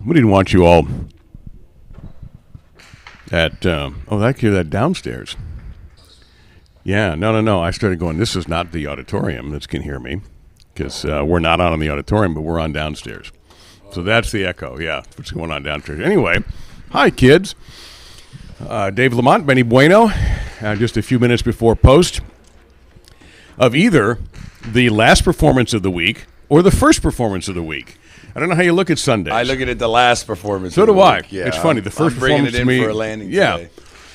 We didn't want you all at, that downstairs. Yeah, no. I started going, this is not the auditorium that can hear me, because we're not on in the auditorium, but we're on downstairs. So that's the echo, yeah, what's going on downstairs. Anyway, hi, kids. Dave Lamont, Benny Bueno, just a few minutes before post of either the last performance of the week or the first performance of the week. I don't know how you look at Sundays. I look at it the last performance. So of the do I. week. Yeah, it's funny. The first I'm bringing performance it in to me, for a landing yeah, today.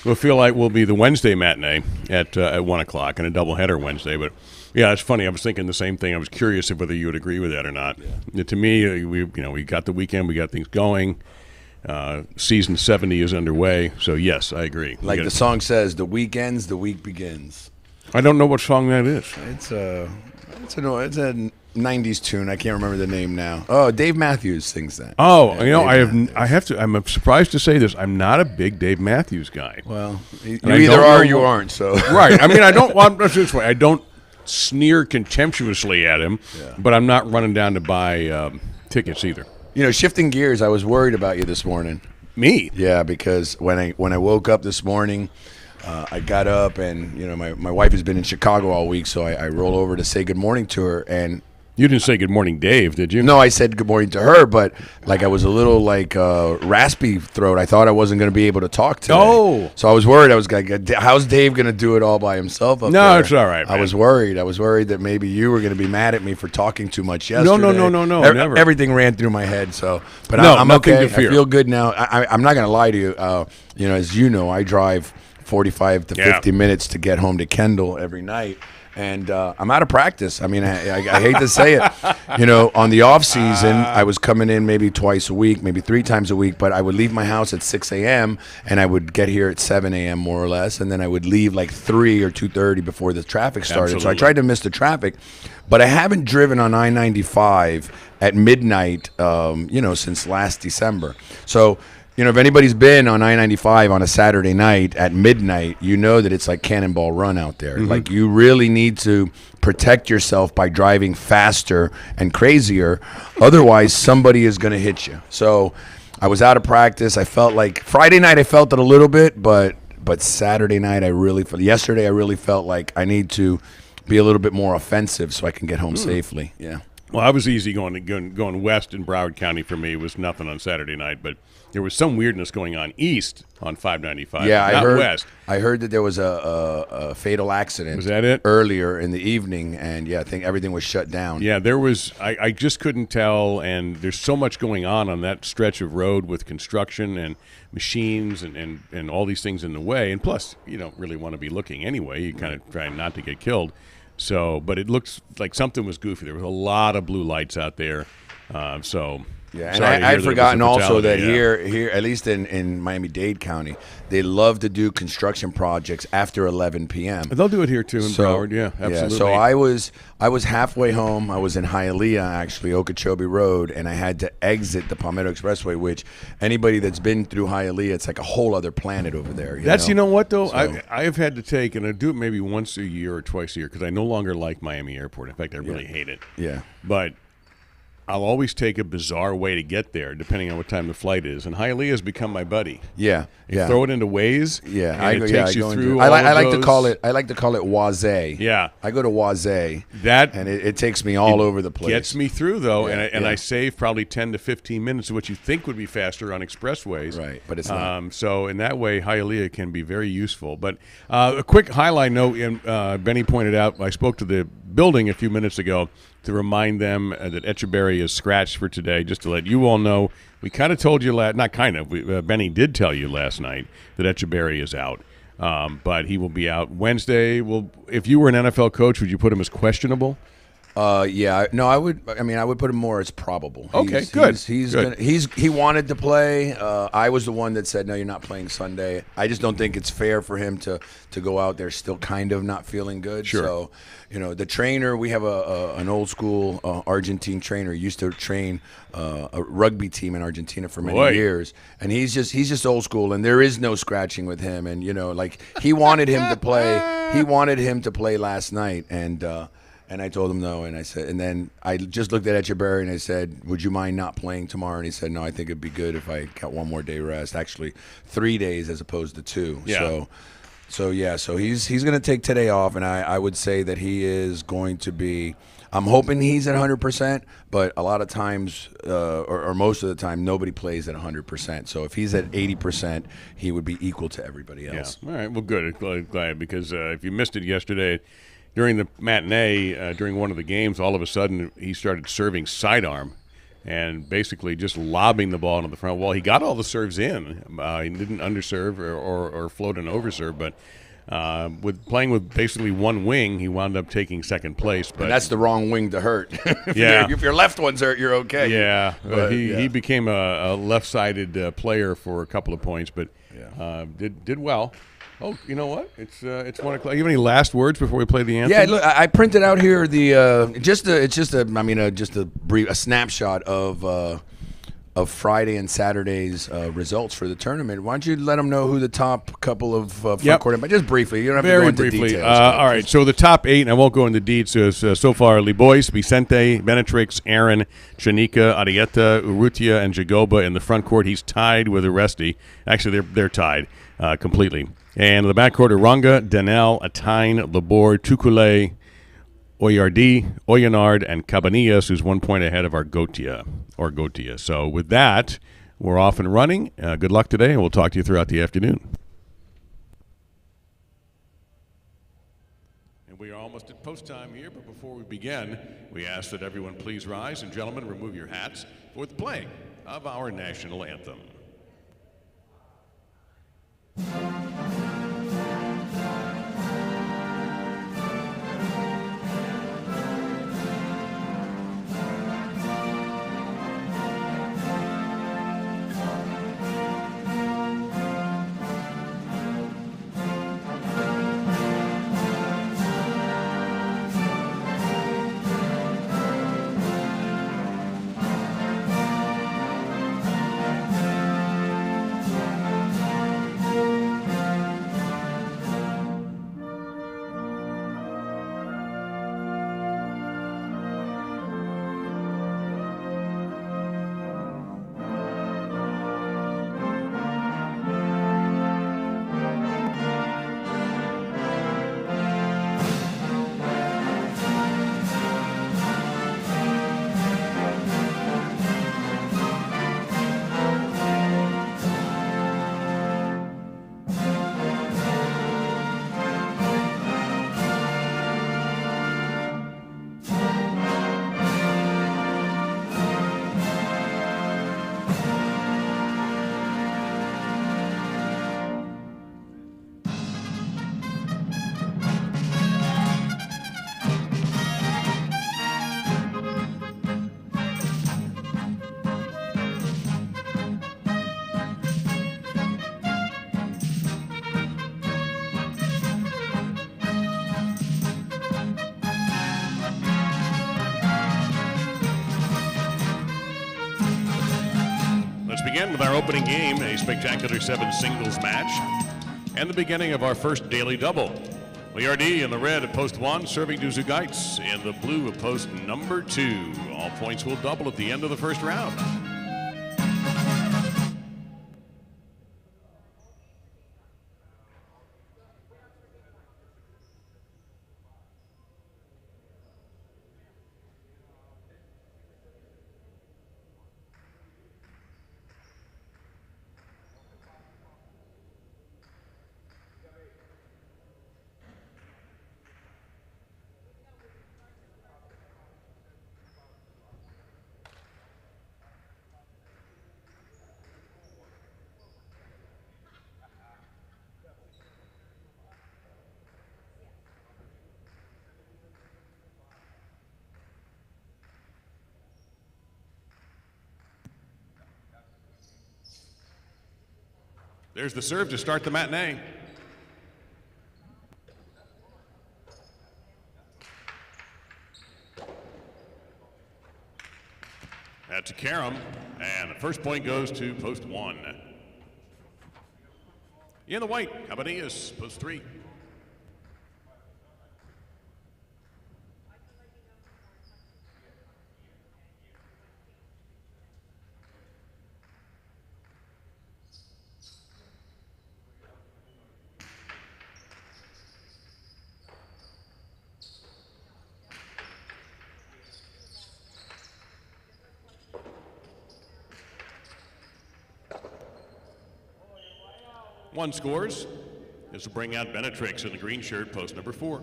will feel like will be the Wednesday matinee at 1 o'clock and a doubleheader Wednesday. But yeah, it's funny. I was thinking the same thing. I was curious if whether you would agree with that or not. Yeah. To me, we got the weekend. We got things going. Season 70 is underway. So yes, I agree. Like the song says, the weekends, the week begins. I don't know what song that is. It's a 90s tune. I can't remember the name now. Oh, Dave Matthews sings that. Oh, yeah, I have to. I'm surprised to say this. I'm not a big Dave Matthews guy. Well, you either are or you aren't. So right. I mean, I don't. Well, let's this way. I don't sneer contemptuously at him, but I'm not running down to buy tickets either. Shifting gears. I was worried about you this morning. Me? Yeah, because when I woke up this morning. I got up and, my wife has been in Chicago all week, so I roll over to say good morning to her. And you didn't say good morning, Dave, did you? No, I said good morning to her, but I was a little raspy throat. I thought I wasn't going to be able to talk today. Oh. So I was worried. I was like, how's Dave going to do it all by himself up there? No, it's all right, man. I was worried. I was worried that maybe you were going to be mad at me for talking too much yesterday. No, never. Everything ran through my head. But no, I'm okay. To fear. I feel good now. I'm not going to lie to you. As you know, I drive 45 to 50 minutes to get home to Kendall every night. And I'm out of practice. I mean, I hate to say it. On the off season, I was coming in maybe twice a week, maybe 3 times a week. But I would leave my house at 6 a.m. and I would get here at 7 a.m. more or less, and then I would leave like 3 or 2:30 before the traffic started. Absolutely. So I tried to miss the traffic, but I haven't driven on I-95 at midnight, since last December. So if anybody's been on I-95 on a Saturday night at midnight, you know that it's like Cannonball Run out there. Like, you really need to protect yourself by driving faster and crazier. Otherwise, somebody is going to hit you. So I was out of practice. I felt like Friday night I felt it a little bit, but Saturday night yesterday I really felt like I need to be a little bit more offensive so I can get home safely. Yeah. Well, I was easy going west in Broward County for me. It was nothing on Saturday night, but there was some weirdness going on east on 595. Yeah, not west. I heard that there was a fatal accident. Was that it? Earlier in the evening, and I think everything was shut down. Yeah, there was. I just couldn't tell, and there's so much going on that stretch of road with construction and machines and all these things in the way. And plus, you don't really want to be looking anyway. You kind of try not to get killed. So, but it looks like something was goofy. There was a lot of blue lights out there. Yeah, and I had forgotten also that here, at least in Miami-Dade County, they love to do construction projects after 11 p.m. They'll do it here too in Broward. Yeah, absolutely. Yeah, so I was halfway home. I was in Hialeah, actually, Okeechobee Road, and I had to exit the Palmetto Expressway, which anybody that's been through Hialeah, it's like a whole other planet over there. You know what, though? So, I have had to take, and I do it maybe once a year or twice a year because I no longer like Miami Airport. In fact, I really hate it. Yeah. But I'll always take a bizarre way to get there, depending on what time the flight is. And Hialeah has become my buddy. Yeah, you throw it into Waze. Yeah, and it takes you through. I like to call it. I like to call it Wazay. Yeah, I go to Wazay. And it takes me all over the place. Gets me through though, and I save probably 10 to 15 minutes of what you think would be faster on expressways. Right, but it's not. So in that way, Hialeah can be very useful. But a quick highlight note, and Benny pointed out. I spoke to the building a few minutes ago to remind them that Etcheberry is scratched for today, just to let you all know. We kind of told you Benny did tell you last night that Etcheberry is out, but he will be out Wednesday. If you were an NFL coach, would you put him as questionable? I would put him more as probable. Okay, good. He wanted to play. I was the one that said, no, you're not playing Sunday. I just don't think it's fair for him to go out there still kind of not feeling good. Sure. So, the trainer, we have an old school Argentine trainer. He used to train a rugby team in Argentina for many years, and he's just old school, and there is no scratching with him. And he wanted him to play. He wanted him to play last night, and I told him no, and then I just looked at Etcheberry and I said, would you mind not playing tomorrow? And he said, no, I think it'd be good if I got one more day rest. Actually, 3 days as opposed to 2. Yeah. So he's going to take today off, and I would say that he is going to be. I'm hoping he's at 100%, but a lot of times, or most of the time, nobody plays at 100%. So if he's at 80%, he would be equal to everybody else. Yeah. All right. Well, good. Glad because if you missed it yesterday. During the matinee, during one of the games, all of a sudden he started serving sidearm and basically just lobbing the ball into the front wall. He got all the serves in. He didn't underserve or float an overserve, but with playing with basically one wing, he wound up taking second place. But and that's the wrong wing to hurt. Yeah. If your left one's hurt, you're okay. Yeah, but he became a left-sided player for a couple of points, but did well. Oh, you know what? It's 1 o'clock. You have any last words before we play the anthem? Yeah, look, I printed out here just a brief snapshot of Friday and Saturday's results for the tournament. Why don't you let them know who the top couple of front quarterbacks? Just briefly. You don't have to go into details. All right. So the top 8, and I won't go into details. So far, Libois, Vicente, Benetrix, Aaron, Chanika, Arieta, Urrutia, and Jagoba in the front court. He's tied with Aresti. Actually, they're tied completely. And in the backcourt, Ranga, Danel, Atine, Labor, Tukule, Oyardi, Oyanard, and Cabanillas, who's 1 point ahead of Gotia. So with that, we're off and running. Good luck today, and we'll talk to you throughout the afternoon. And we are almost at post time here, but before we begin, we ask that everyone please rise, and gentlemen, remove your hats for the playing of our national anthem. again with our opening game, a spectacular 7 singles match, and the beginning of our first daily double. Liardi in the red at post 1, serving to Zugaitz in the blue at post number 2. All points will double at the end of the first round. There's the serve to start the matinee. That's a carom, and the first point goes to post 1. In the white, Cabanillas, post 3. One scores. This will bring out Benetrix in the green shirt, post number 4.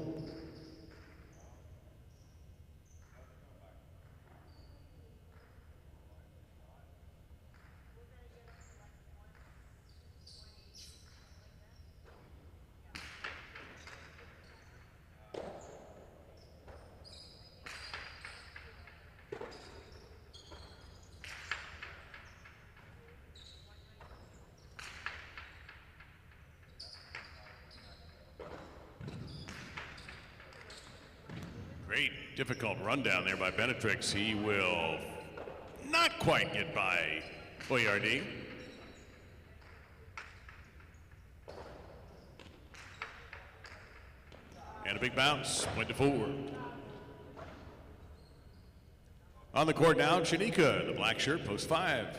Great, difficult run down there by Benetrix. He will not quite get by Liardi. And a big bounce, point to 4. On the court now, Shanika, the black shirt, post 5.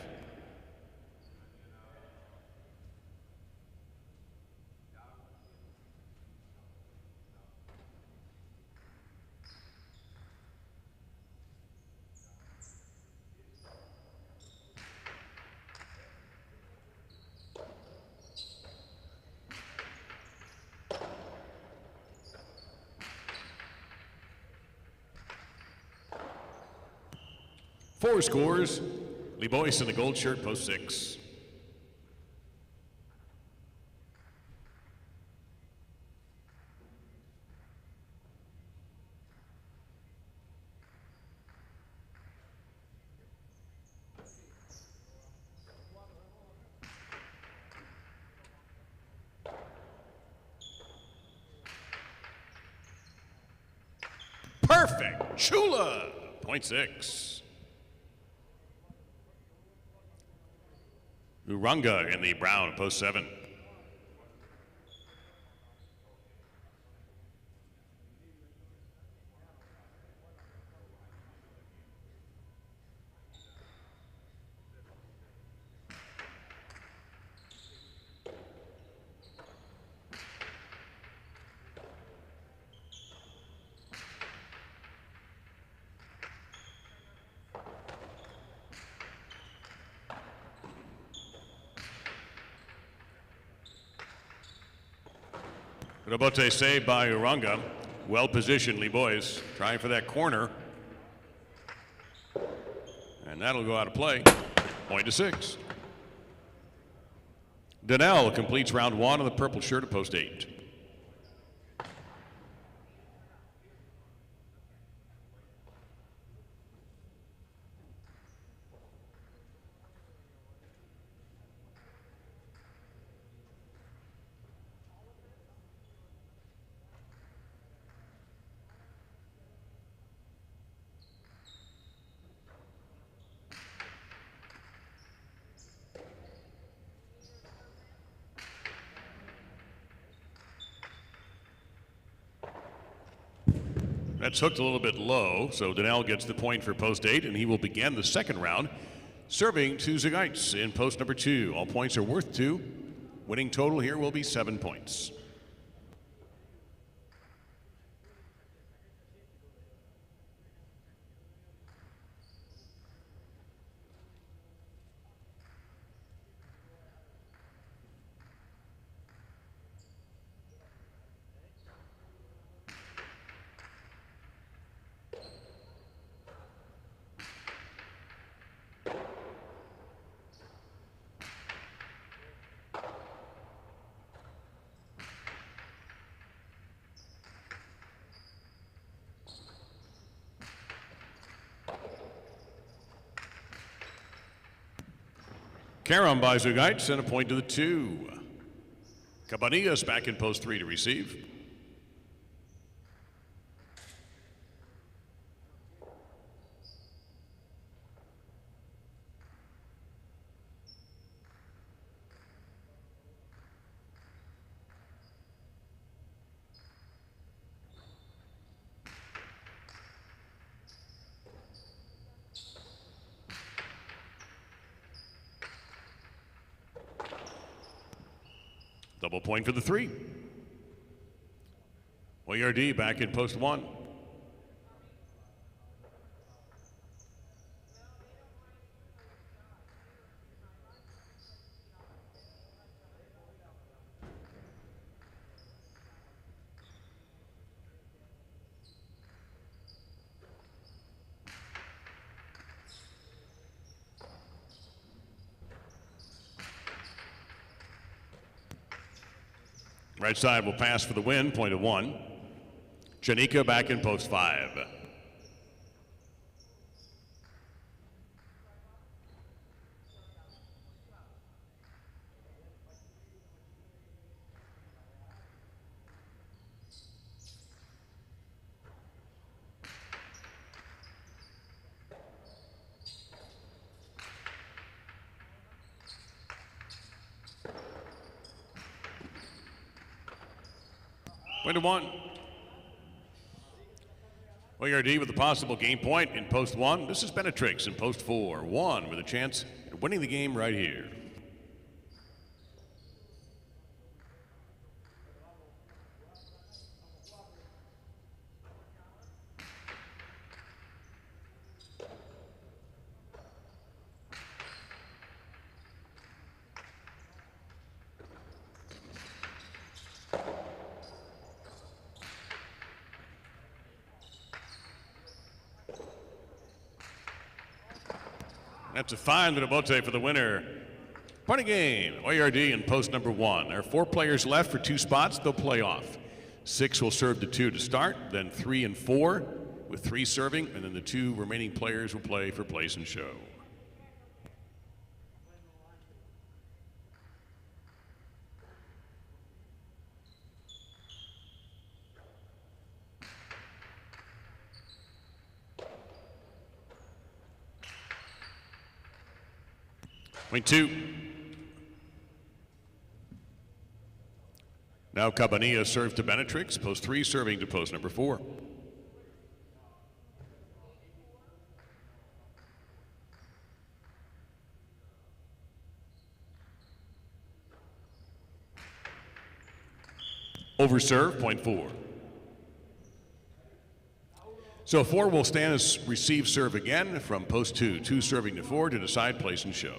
Four scores. Lee Boyce in the gold shirt, post 6. Perfect. Chula, point 6. Uranga in the brown, post 7. Robote saved by Uranga. Well positioned, Lee Boyce, trying for that corner. And that'll go out of play. Point to 6. Danielle completes round 1 on the purple shirt at post 8. That's hooked a little bit low, so Daniel gets the point for post 8, and he will begin the second round, serving to Zugaitz in post number 2. All points are worth 2. Winning total here will be 7 points. Karam by Zugaitz and a point to the 2. Cabanillas back in post 3 to receive. Double point for the 3. ORD back in post 1. Right side will pass for the win, point of 1. Janika back in post 5. Point of 1. ORD with a possible game point in post 1. This is Benetrix in post 4. 1 with a chance at winning the game right here. That's a fine little bote for the winner. Point of game, ORD in post number 1. There are 4 players left for 2 spots. They'll play off. 6 will serve to 2 to start, then 3 and 4 with 3 serving, and then the 2 remaining players will play for place and show. Point 2. Now Cabanilla serves to Benetrix, post 3 serving to post number 4. Over serve, point 4. So 4 will stand as receive serve again from post 2. 2 serving to 4 to decide place and show.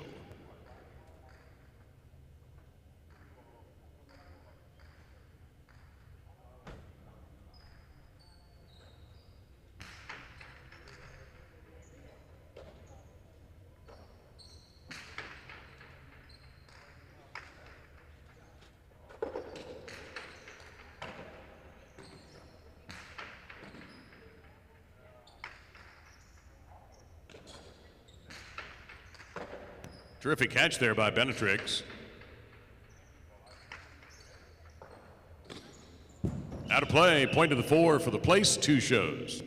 Terrific catch there by Benetrix. Out of play, point to the 4 for the place, 2 shows.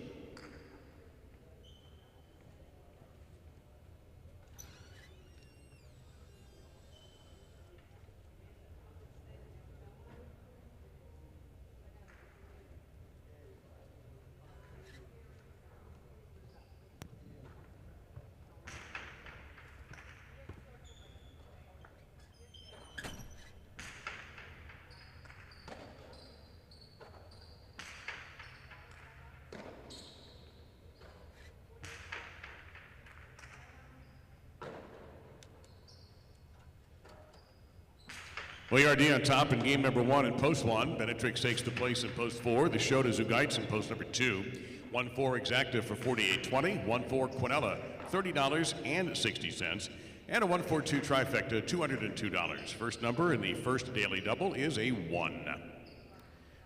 Well, ERD on top in game number 1 and post 1. Benetrix takes the place in post 4. The show to Zugaitz in post number 2. 1-4 Exacta for $48.20. 1-4 Quinella, $30.60. And a 1-4-2 trifecta, $202. First number in the first daily double is a 1.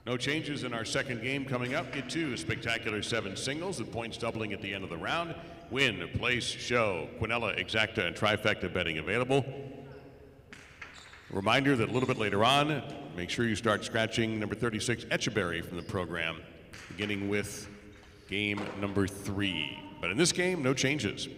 No changes in our second game coming up. Get 2 spectacular 7 singles with points doubling at the end of the round. Win, place, show, Quinella, Exacta, and trifecta betting available. Reminder that a little bit later on, make sure you start scratching number 36 Etcheberry from the program, beginning with game number 3. But in this game, no changes.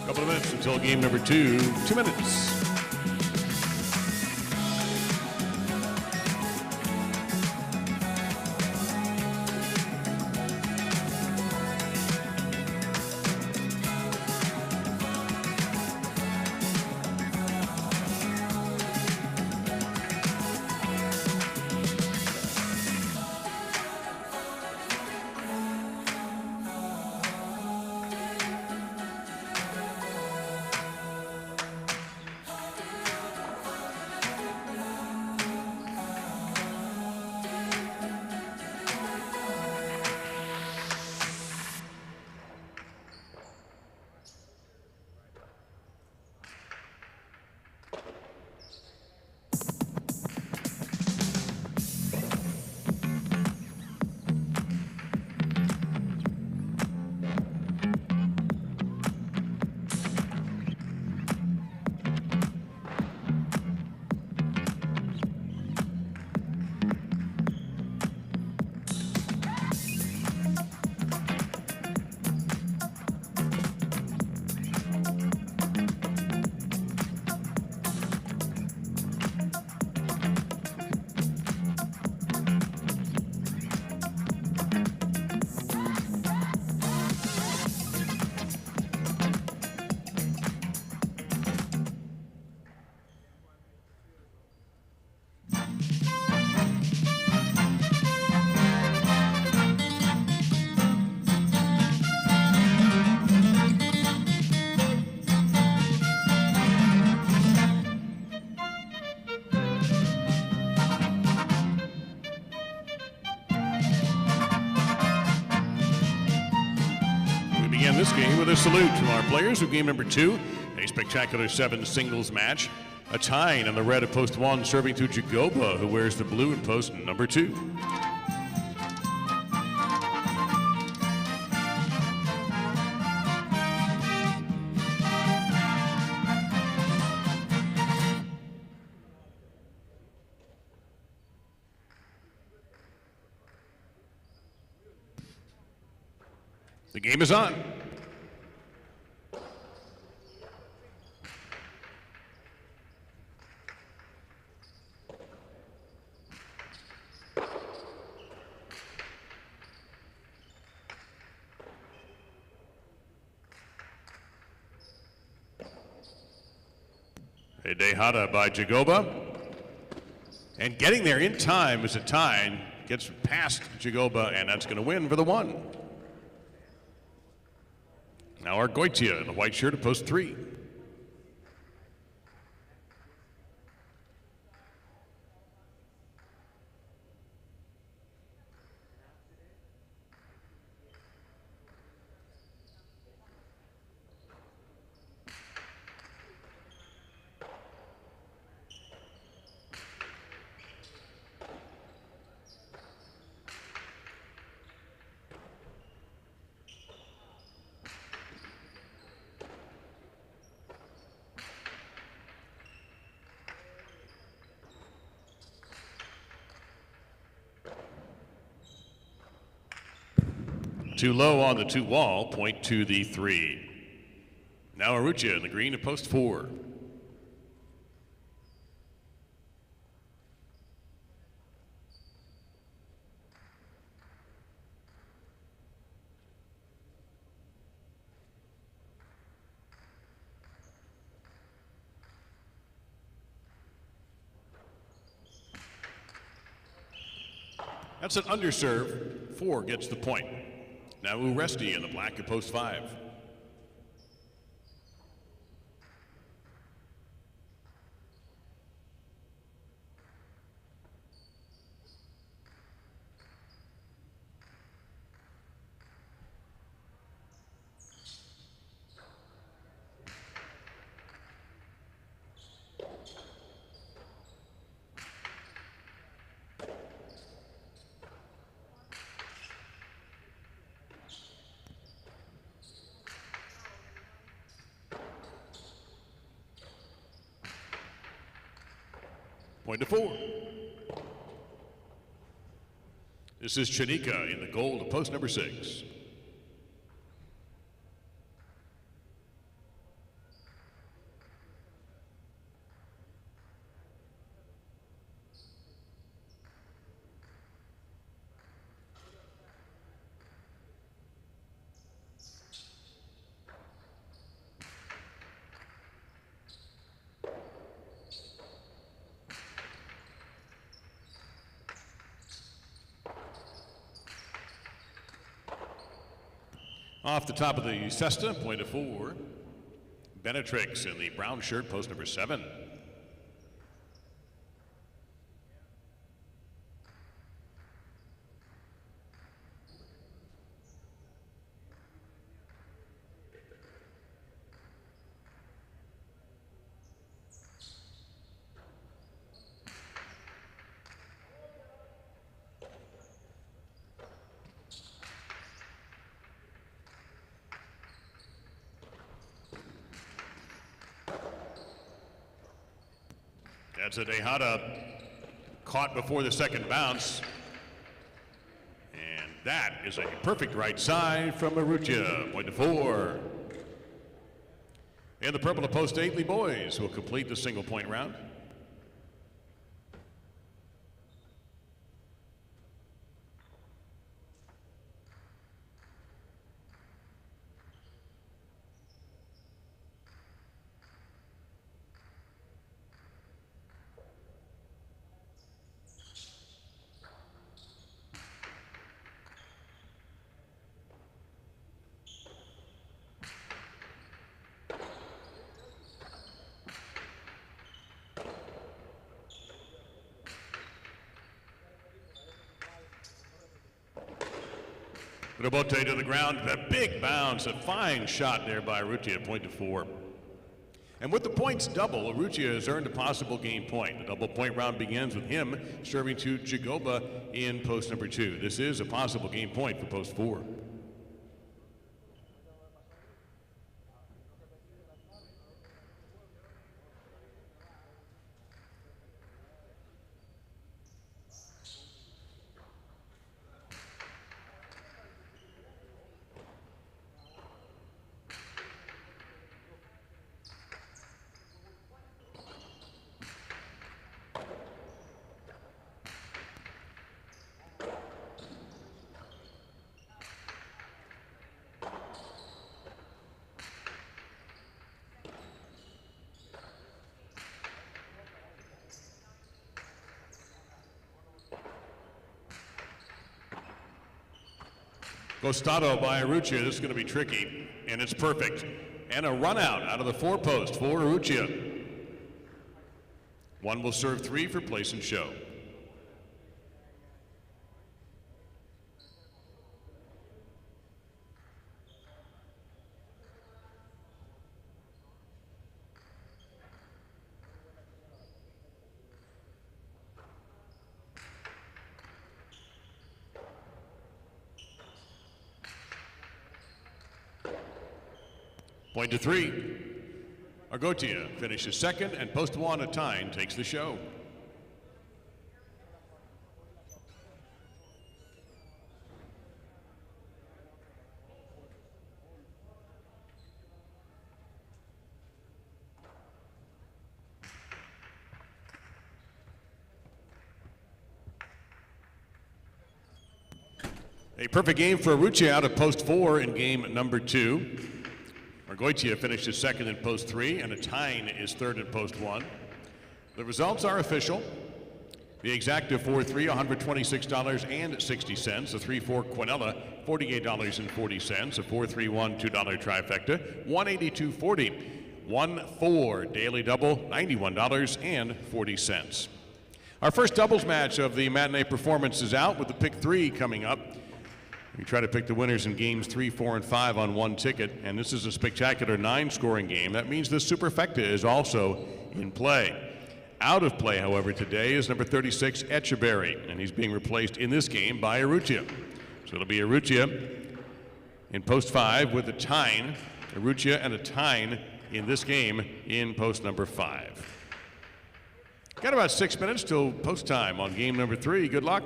Couple of minutes until game number 2. 2 minutes. this game with a salute to our players of game number 2, a spectacular 7 singles match. A tying on the red of post 1, serving to Jagoba, who wears the blue in post number 2. The game is on. A Dehada by Jagoba. And getting there in time is a tie. Gets past Jagoba, and that's going to win for the 1. Now Argoitia in the white shirt at post 3. Too low on the 2 wall, point to the 3. Now Arucha in the green at post 4. That's an underserve. 4 gets the point. Now Uresti in the black at post 5. Point to 4. This is Chanika in the gold at post number 6. Off the top of the cesta, point of 4. Benetrix in the brown shirt, post number 7. That's a Dehada caught before the second bounce. And that is a perfect right side from Marucha. Point to 4. In the purple of post 8, the boys will complete the single point round. Robote to the ground, a big bounce, a fine shot there by Urrutia, point to 4. And with the points double, Urrutia has earned a possible game point. The double point round begins with him serving to Jagoba in post number 2. This is a possible game point for post 4. Costado by Urrutia. This is going to be tricky, and it's perfect. And a run out of the 4 post for Urrutia. One will serve 3 for place and show. Point to 3. Argotia finishes second, and post 1 Atine takes the show. A perfect game for Urrutia out of post 4 in game number 2. Argoitia finishes second in post 3, and Atine is third in post 1. The results are official. The exacta 4-3, $126.60. The 3-4 Quinella, $48.40. A 4-3-1, $2 trifecta, $182.40. 1-4 daily double, $91.40. Our first doubles match of the matinee performance is out with the pick 3 coming up. We try to pick the winners in games 3, 4, and 5 on one ticket, and this is a spectacular 9-scoring game. That means the superfecta is also in play. Out of play, however, today is number 36, Echeverry, and he's being replaced in this game by Urrutia. So it'll be Urrutia in post 5 with Atine. Urrutia and Atine in this game in post number 5. Got about 6 minutes till post time on game number 3. Good luck.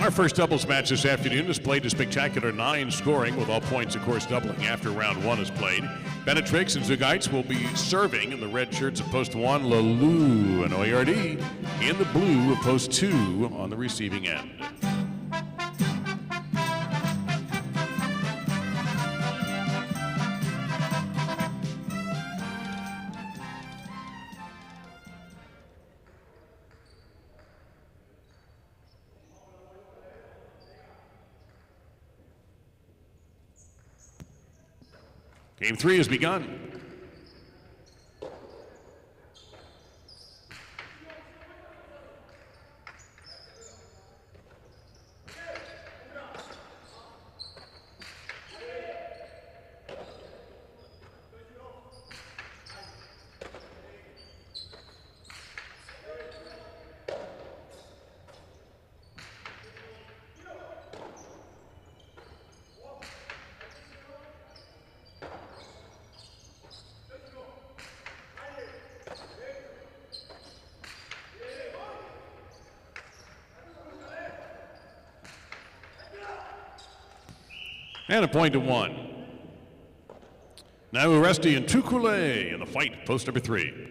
Our first doubles match this afternoon is played to spectacular 9 scoring, with all points, of course, doubling after round 1 is played. Benetrix and Zugites will be serving in the red shirts of post 1, Lalou and Oyardi in the blue of post 2 on the receiving end. Game 3 has begun. And a point to 1. Now Uresti and Tukule in the fight, post number 3.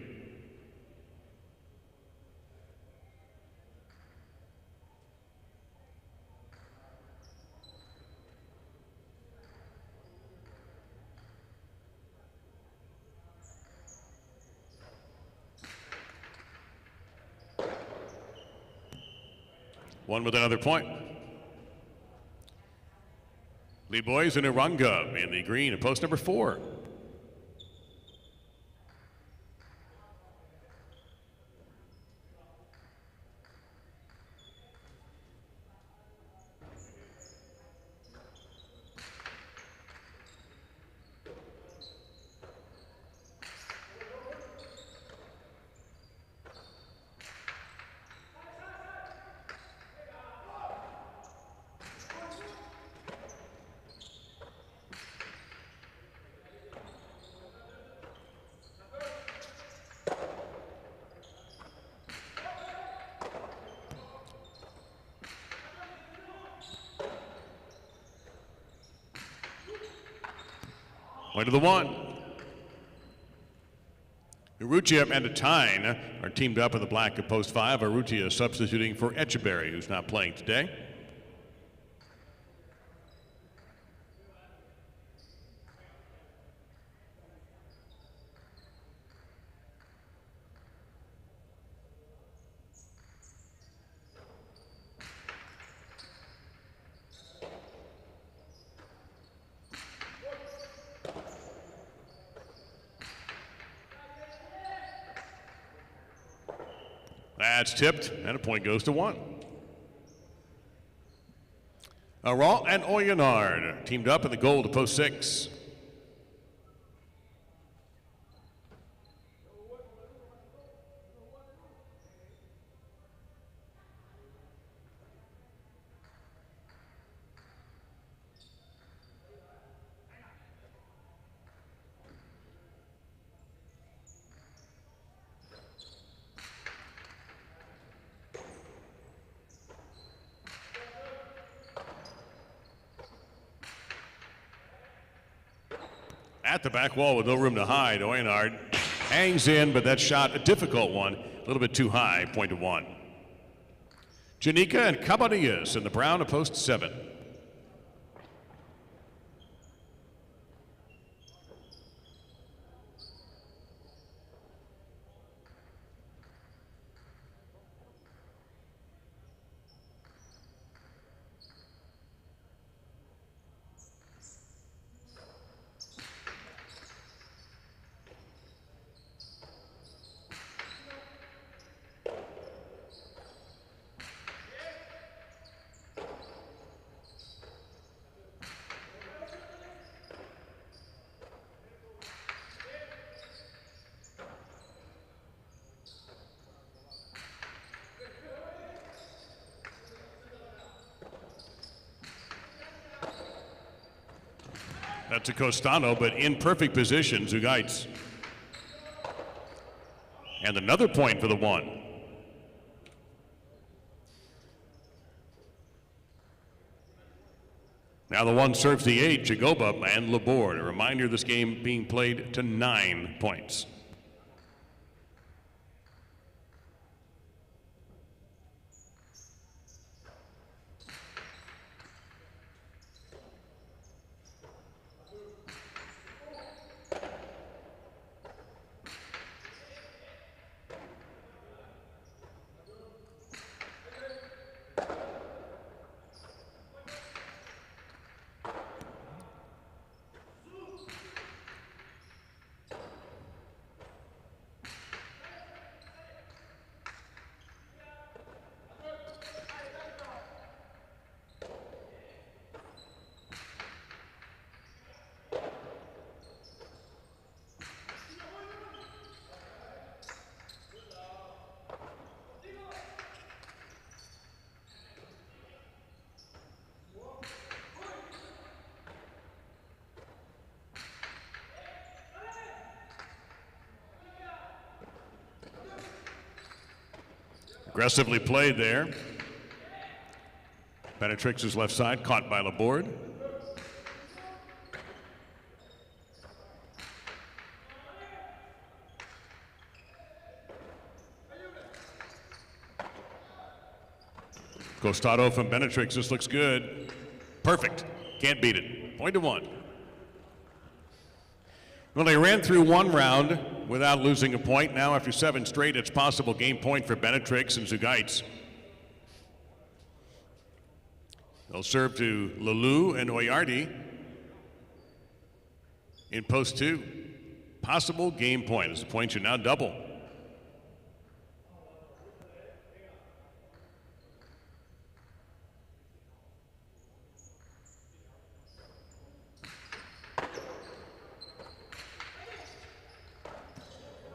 One with another point. Lead boys and Uranga in the green at post number 4. Point to the 1. Urrutia and Atine are teamed up in the black at post 5. Urrutia substituting for Echeberry, who's not playing today. That's tipped, and a point goes to 1. Raw and Oyenard teamed up in the goal to post 6. At the back wall with no room to hide, Oyenard hangs in, but that shot, a difficult one, a little bit too high, point to 1. Janika and Cabanillas in the brown of post 7. That's a Costano, but in perfect position, Zugites. And another point for the 1. Now the one serves the 8, Jagoba and Laborde. A reminder, this game being played to 9 points. Aggressively played there. Benetrix's left side caught by Laborde. Costado from Benetrix. This looks good. Perfect. Can't beat it. Point to 1. Well, they ran through one round without losing a point. Now, after 7 straight, it's possible game point for Benetrix and Zugaitz. They'll serve to Lalou and Oyardi in post 2. Possible game point as the points are now double.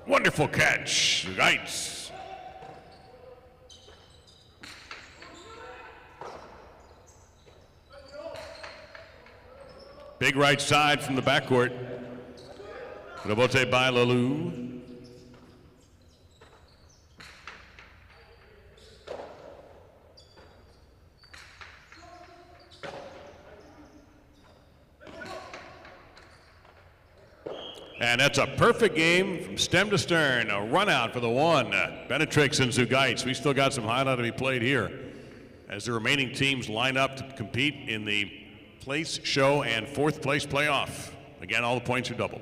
Wonderful catch, Zugaitz. Big right side from the backcourt. Rebote by Lalou. And that's a perfect game from stem to stern. A run out for the 1. Benetrix and Zugaitz. We still got some highlight to be played here as the remaining teams line up to compete in the place, show, and 4th place playoff. Again, all the points are double.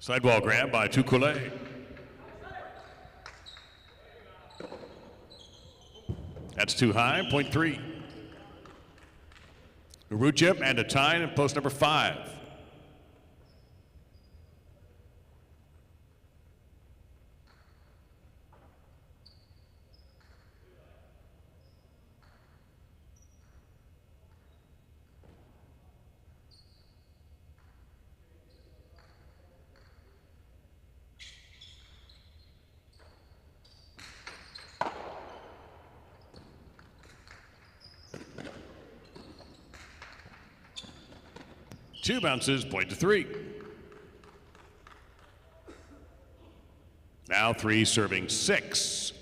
Sidewall grab by Tukule. That's too high, point 3. Uruchip and a tie in post number 5. Two bounces, point to 3. Now 3 serving 6.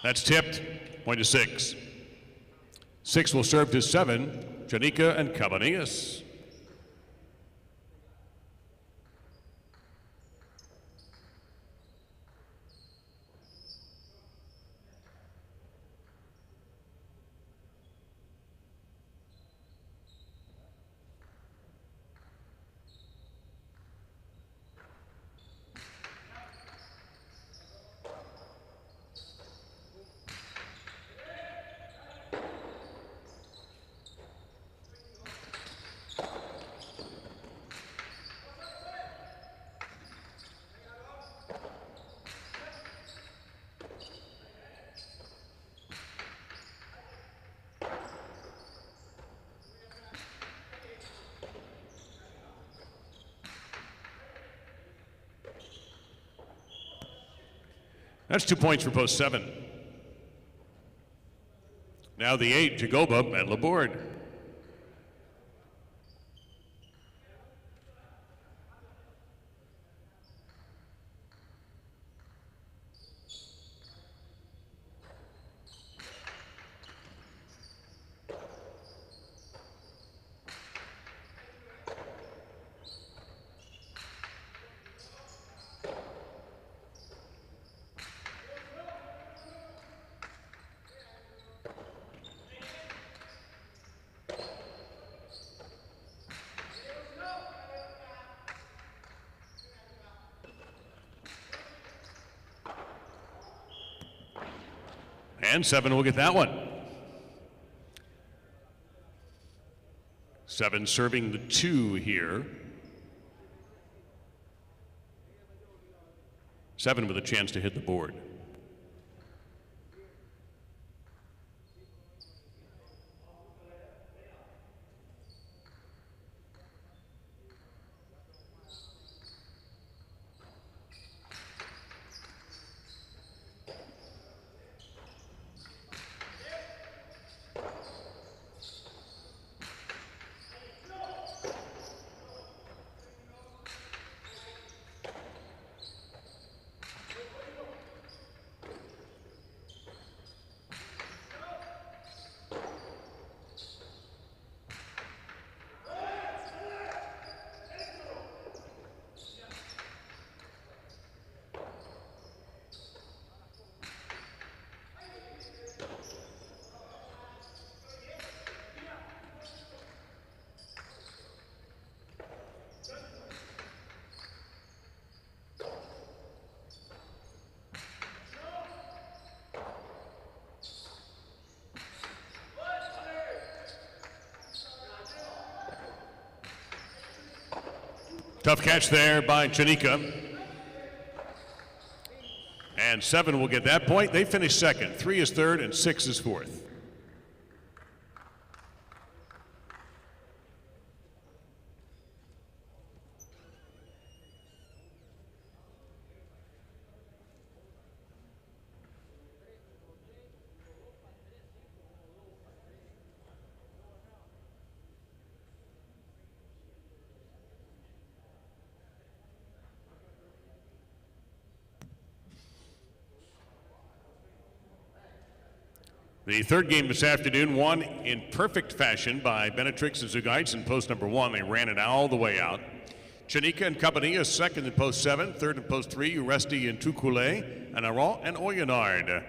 That's tipped, point to 6. 6 will serve to 7, Janika and Cabanillas. That's 2 points for post 7. Now the 8, Jagoba at Laborde. And 7 will get that one. 7 serving the 2 here. 7 with a chance to hit the board. Tough catch there by Chanika. And 7 will get that point. They finish second. 3 is third, and 6 is fourth. The third game this afternoon won in perfect fashion by Benetrix and Zugaitz in post number 1. They ran it all the way out. Chanika and Company is second in post 7, third in post 3, Uresti and Tukule, and Aron and Oyenard.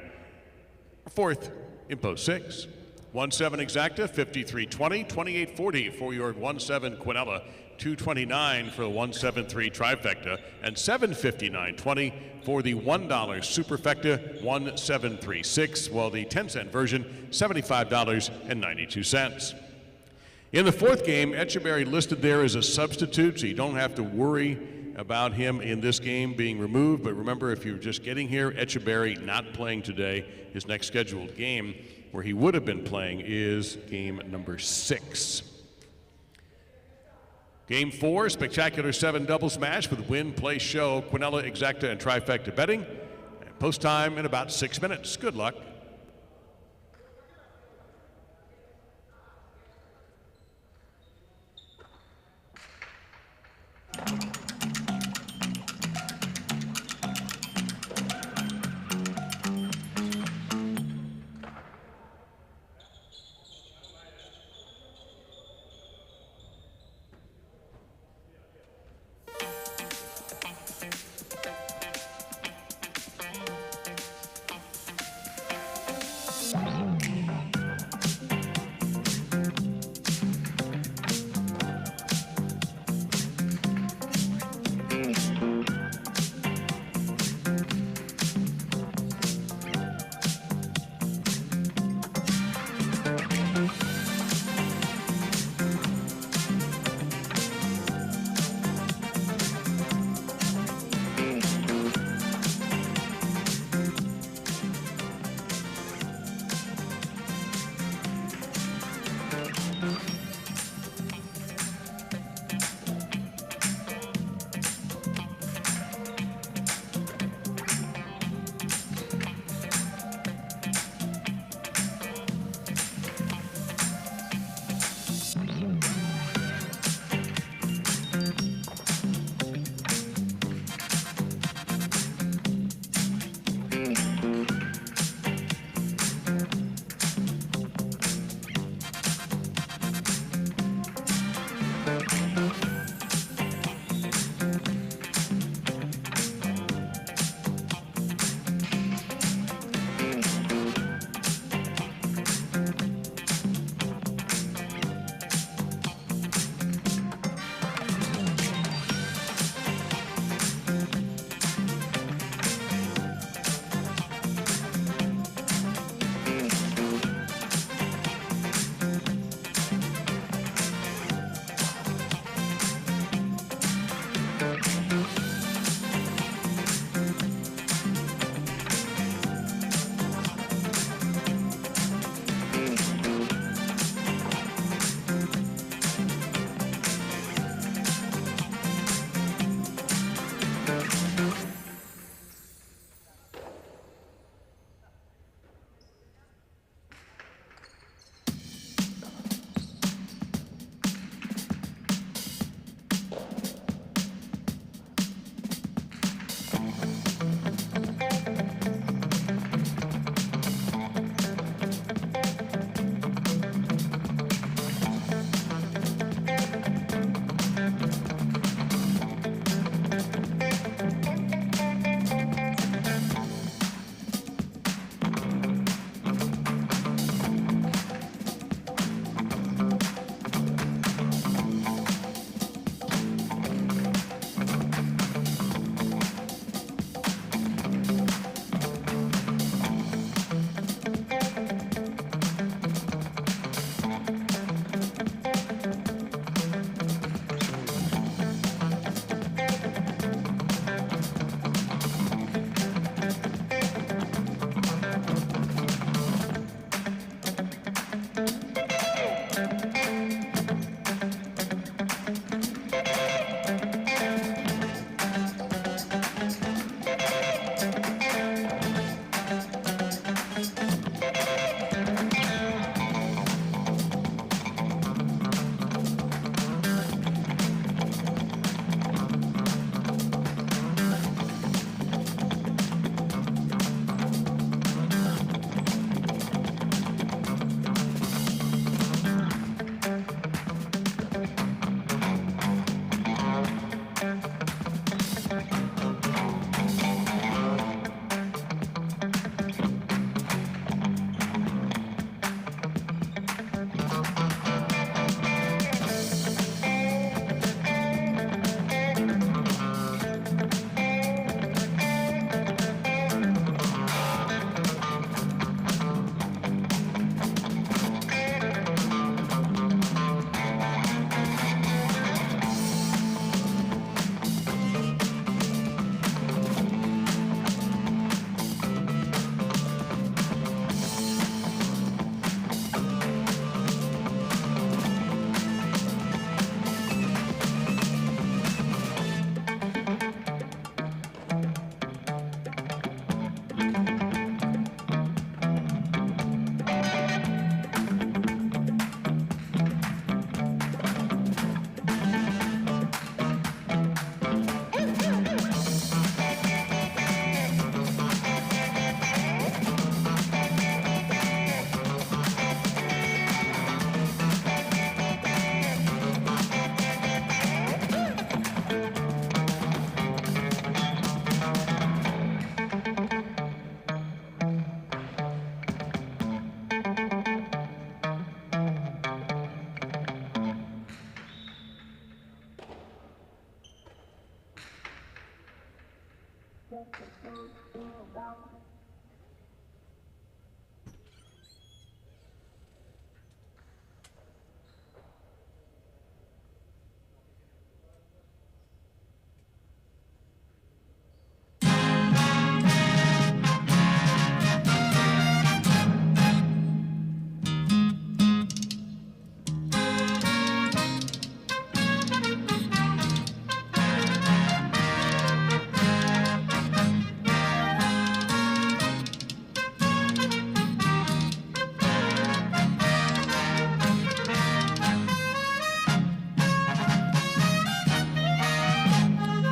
Fourth in post 6. 1-7 exacta, 53-20, 28-40 for your 1-7 Quinella, 229 for the 173 trifecta, and 759.20 for the $1 superfecta 1736, while the 10-cent version $75.92. In the fourth game, Echeverry listed there as a substitute, so you don't have to worry about him in this game being removed. But remember, if you're just getting here, Echeverry not playing today. His next scheduled game where he would have been playing is game number 6. Game 4, spectacular 7 doubles match with win, play, show, Quinella, exacta, and trifecta betting. And post time in about 6 minutes. Good luck.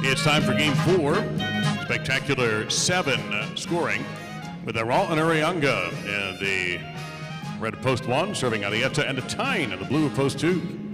It's time for game 4. Spectacular 7 scoring with Aral and Urianga in the red of post 1, serving Arietta, and a Tyne in the blue of post 2.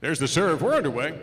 There's the serve. We're underway.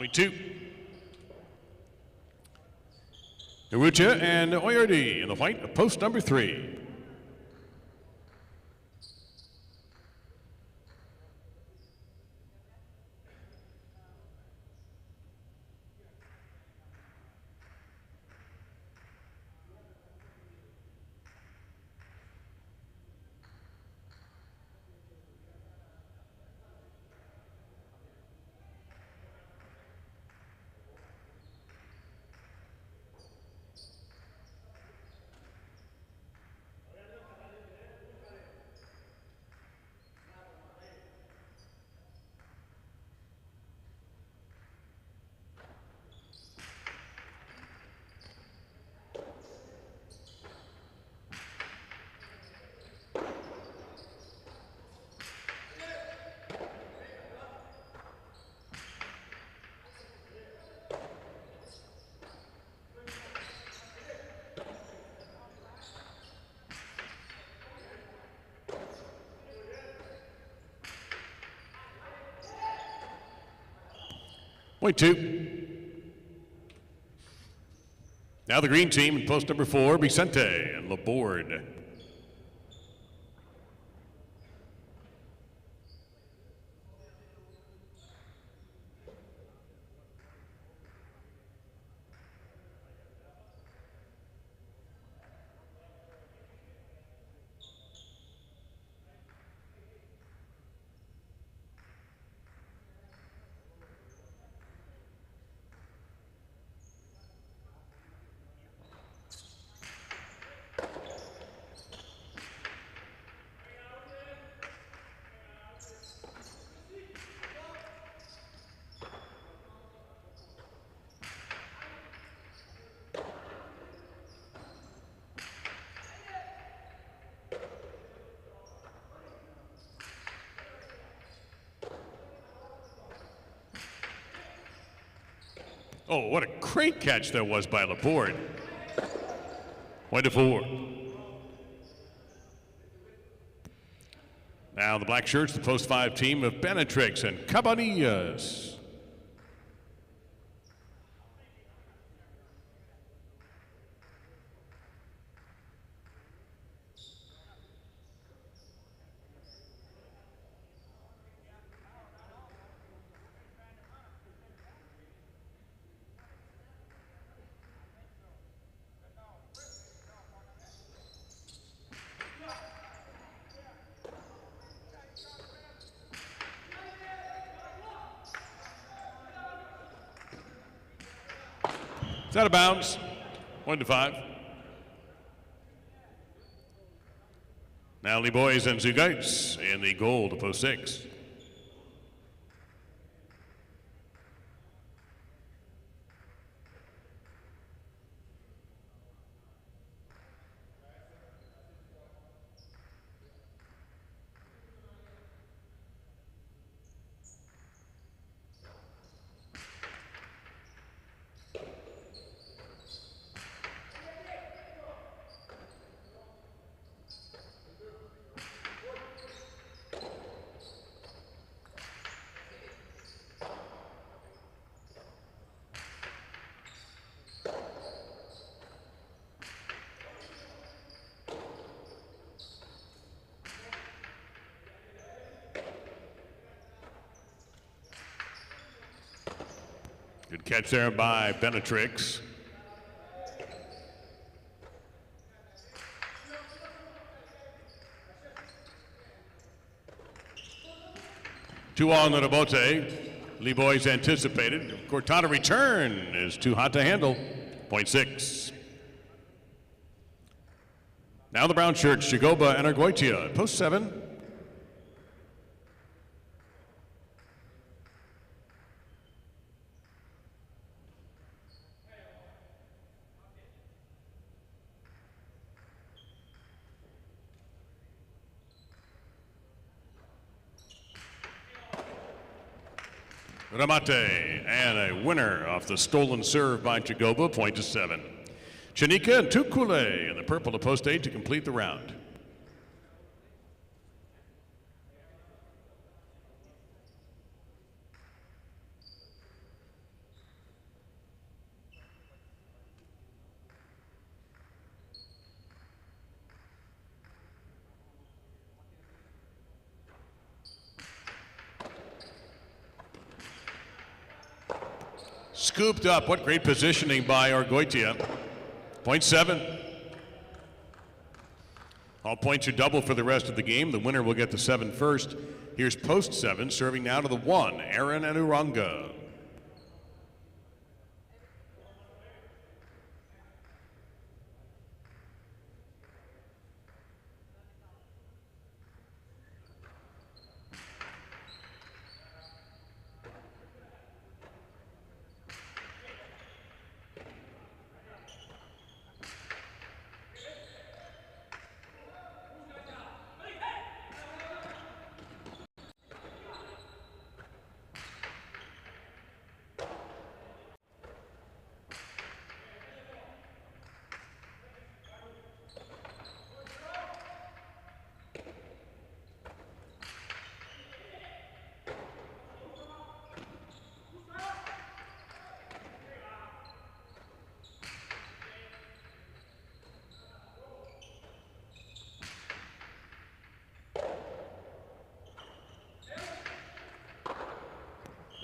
Point 2. Narucha and Oyardi in the white of post number 3. Point 2. Now the green team in post number 4, Vicente and Laborde. Oh, what a great catch that was by Laborde. Point to 4. Now the black shirts, the post 5 team of Benetrix and Cabanillas. It's out of bounds. 1-5. Now Lee Boys and Zugaits in the goal to post 6. Good catch there by Benetrix. Two on the Bote. Lee Boys anticipated. Cortada return is too hot to handle. 0.6. Now the brown shirts, Jagoba and Argoitia. Post 7. Ramate, and a winner off the stolen serve by Jagoba, 0.7. Chanika and Tukule in the purple to post 8 to complete the round. Scooped up. What great positioning by Argoitia. 0.7. All points are double for the rest of the game. The winner will get the 7 first. Here's post 7, serving now to the 1, Aaron and Uranga.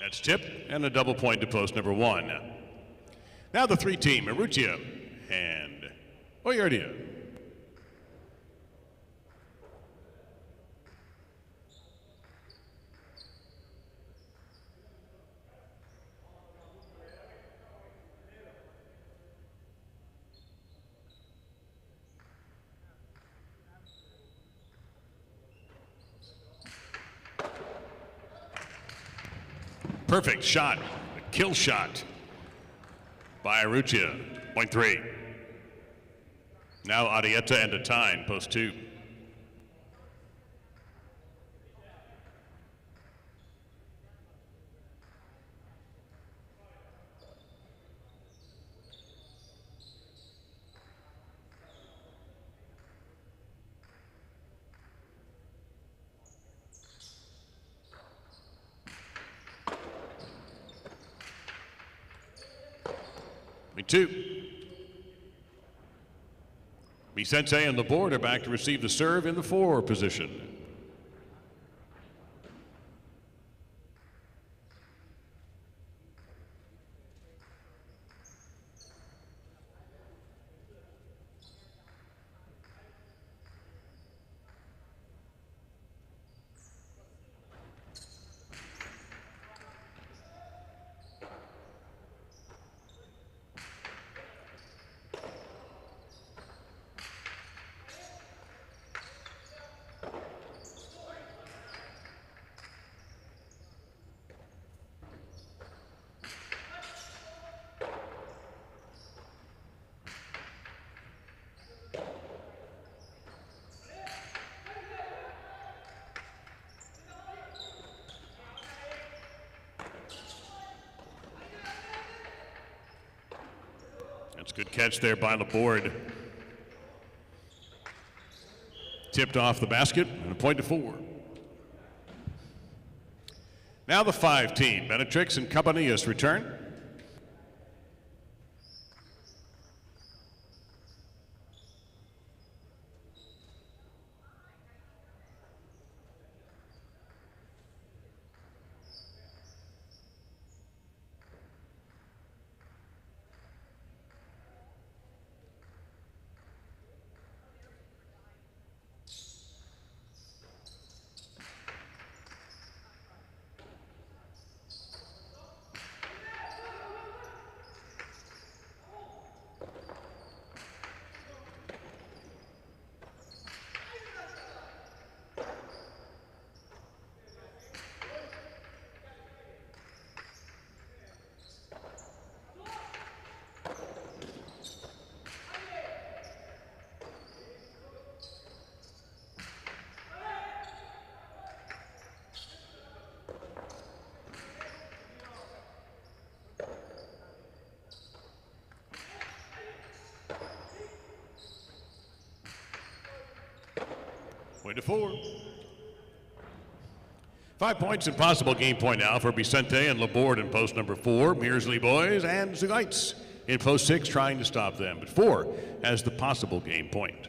That's tip and a double point to post number 1. Now the 3 team, Marutia and Oyardia. Perfect shot, a kill shot by Aruchia, 0.3. Now Arietta and Atine, post 2. Two. Vicente and the board are back to receive the serve in the 4 position. It's a good catch there by Laborde. Tipped off the basket and a point to 4. Now the 5 team. Benetrix and Cabanillas return. Point to 4. 5 points and possible game point now for Vicente and Laborde in post number 4. Mearsley boys and Zugaitz in post 6 trying to stop them. But 4 has the possible game point.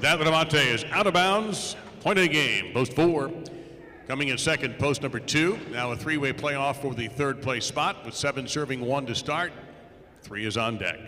Davide is out of bounds. Point of the game. Post 4. Coming in second, post number 2. Now a 3-way playoff for the third place spot with 7 serving 1 to start. 3 is on deck.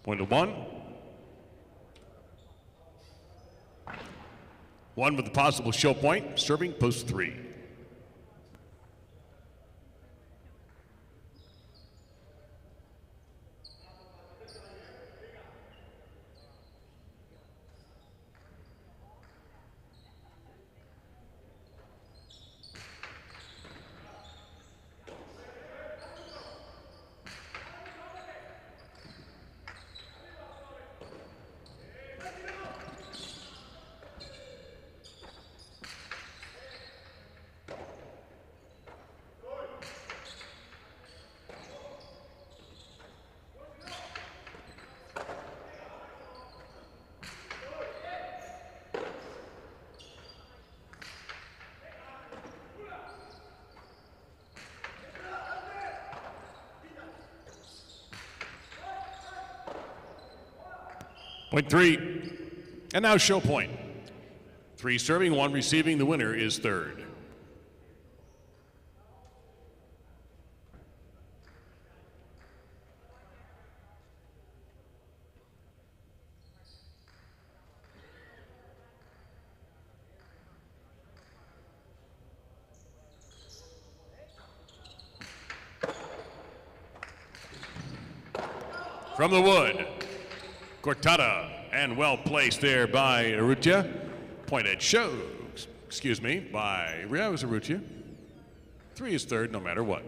Point to 1. 1 with the possible show point, serving post 3. Point 3. And now show point. 3 serving, 1 receiving. The winner is third. From the wood. Cortada, and well placed there by Urrutia. Point at show, excuse me, by Rios Urrutia. 3 is third no matter what.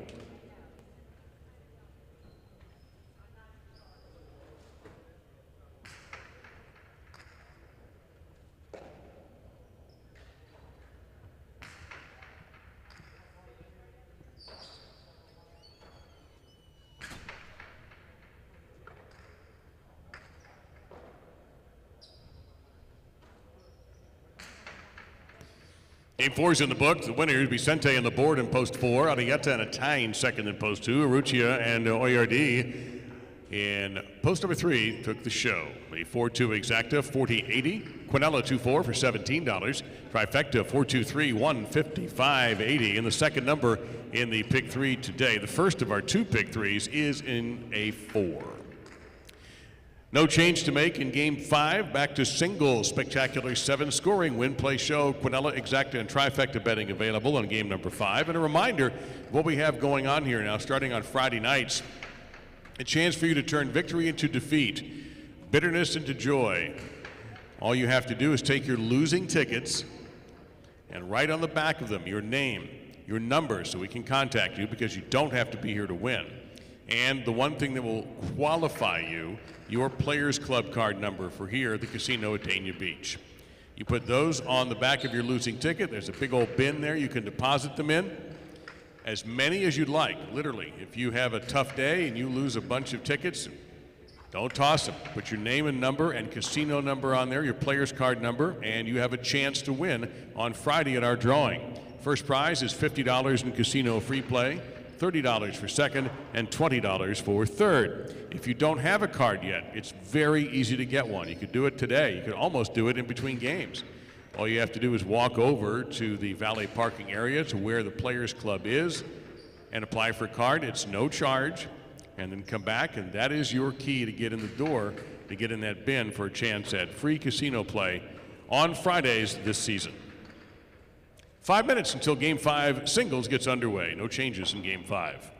Game 4 is in the book. The winners, Vicente on the board in post 4, Arietta and Attain second in post 2, Aruccia and Oyardi in post number 3 took the show. The 4-2 exacta, 40.80. Quinella 2-4 for $17. Trifecta 4-2-3, 155.80. And the second number in the pick 3 today, the first of our 2 pick 3s, is in a 4. No change to make in Game 5. Back to single spectacular 7-scoring win play show. Quinella, exacta, and trifecta betting available on game number 5. And a reminder of what we have going on here now, starting on Friday nights. A chance for you to turn victory into defeat, bitterness into joy. All you have to do is take your losing tickets and write on the back of them your name, your number, so we can contact you, because you don't have to be here to win. And the one thing that will qualify you, your Players Club card number for here at the casino at Dania Beach. You put those on the back of your losing ticket. There's a big old bin there you can deposit them in. As many as you'd like, literally. If you have a tough day and you lose a bunch of tickets, don't toss them. Put your name and number and casino number on there, your player's card number, and you have a chance to win on Friday at our drawing. First prize is $50 in casino free play, $30 for second, and $20 for third. If you don't have a card yet, it's very easy to get one. You could do it today. You could almost do it in between games. All you have to do is walk over to the valet parking area to where the Players Club is and apply for a card. It's no charge. And then come back, and that is your key to get in the door, to get in that bin for a chance at free casino play on Fridays this season. 5 minutes until Game 5 singles gets underway. No changes in Game 5.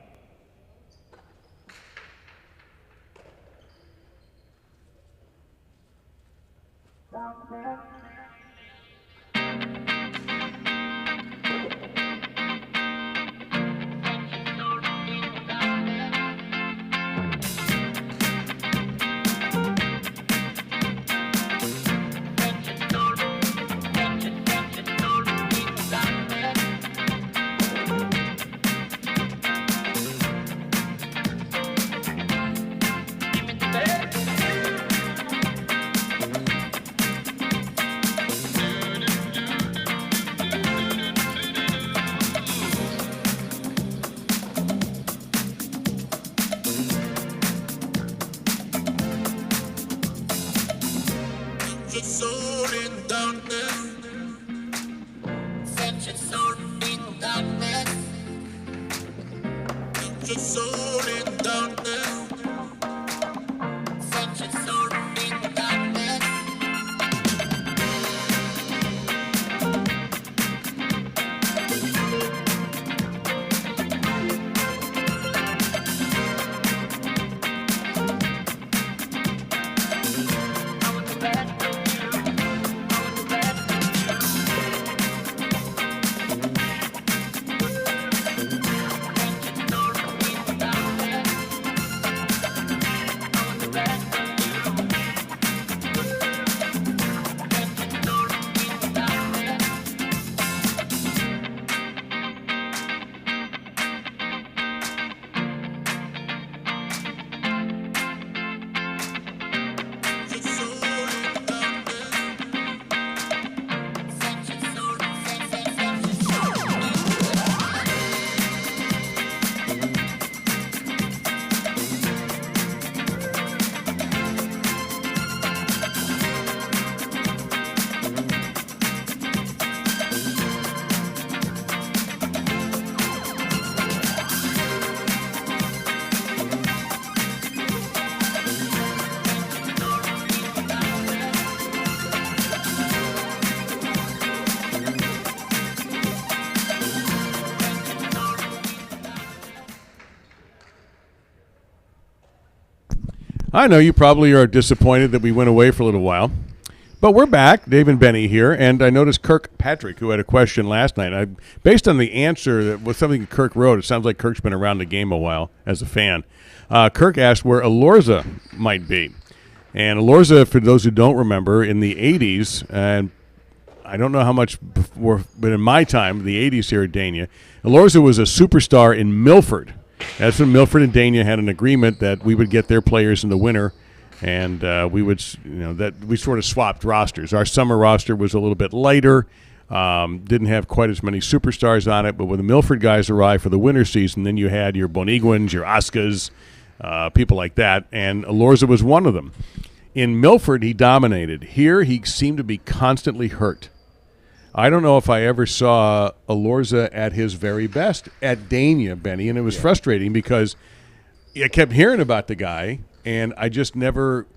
I know you probably are disappointed that we went away for a little while, but we're back. Dave and Benny here, and I noticed Kirkpatrick, who had a question last night. Based on the answer that was something Kirk wrote, it sounds like Kirk's been around the game a while as a fan. Kirk asked where Elorza might be. And Elorza, for those who don't remember, in the 80s, and I don't know how much before, but in my time, the 80s here at Dania, Elorza was a superstar in Milford. That's when Milford and Dania had an agreement that we would get their players in the winter, and we would, that we sort of swapped rosters. Our summer roster was a little bit lighter. Didn't have quite as many superstars on it, but when the Milford guys arrived for the winter season, then you had your Boniguans, your Oscars, people like that, and Alorza was one of them. In Milford, he dominated. Here, he seemed to be constantly hurt. I don't know if I ever saw Alorza at his very best at Dania, Benny, and it was frustrating because I kept hearing about the guy, and I just never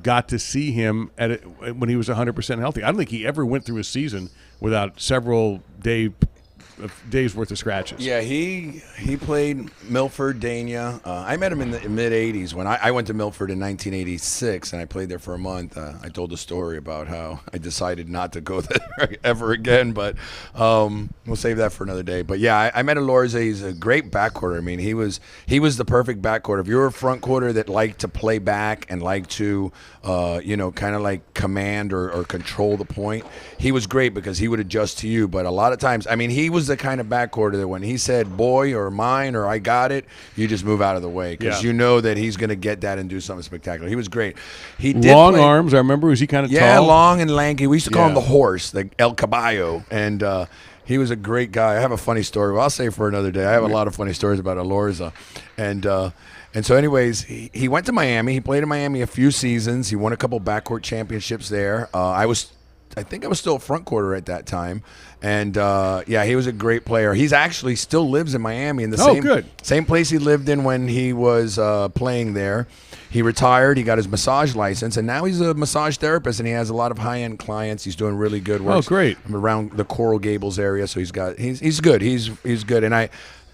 got to see him when he was 100% healthy. I don't think he ever went through a season without several days worth of scratches. Yeah, he played Milford, Dania. I met him in the mid '80s when I went to Milford in 1986, and I played there for a month. I told a story about how I decided not to go there ever again, but we'll save that for another day. But yeah, I met Alorza. He's a great backcourter. I mean, he was the perfect backcourter. If you're a front quarter that liked to play back and liked to kind of like command or control the point, he was great because he would adjust to you. But a lot of times, I mean, he was the kind of backcourter that when he said boy or mine or I got it, you just move out of the way because you know that he's going to get that and do something spectacular. He was great. He did long arms. I remember. Was he kind of tall? Yeah, long and lanky. We used to call him the horse, the El Caballo, and he was a great guy. I have a funny story. Well, I'll save for another day. I have a lot of funny stories about Alorza, and so anyways, he went to Miami. He played in Miami a few seasons. He won a couple backcourt championships there. I think I was still a front quarter at that time. And, he was a great player. He's actually still lives in Miami in the same place he lived in when he was playing there. He retired. He got his massage license, and now he's a massage therapist, and he has a lot of high-end clients. He's doing really good work. Oh, great. Around the Coral Gables area, so he's good. He's good. And I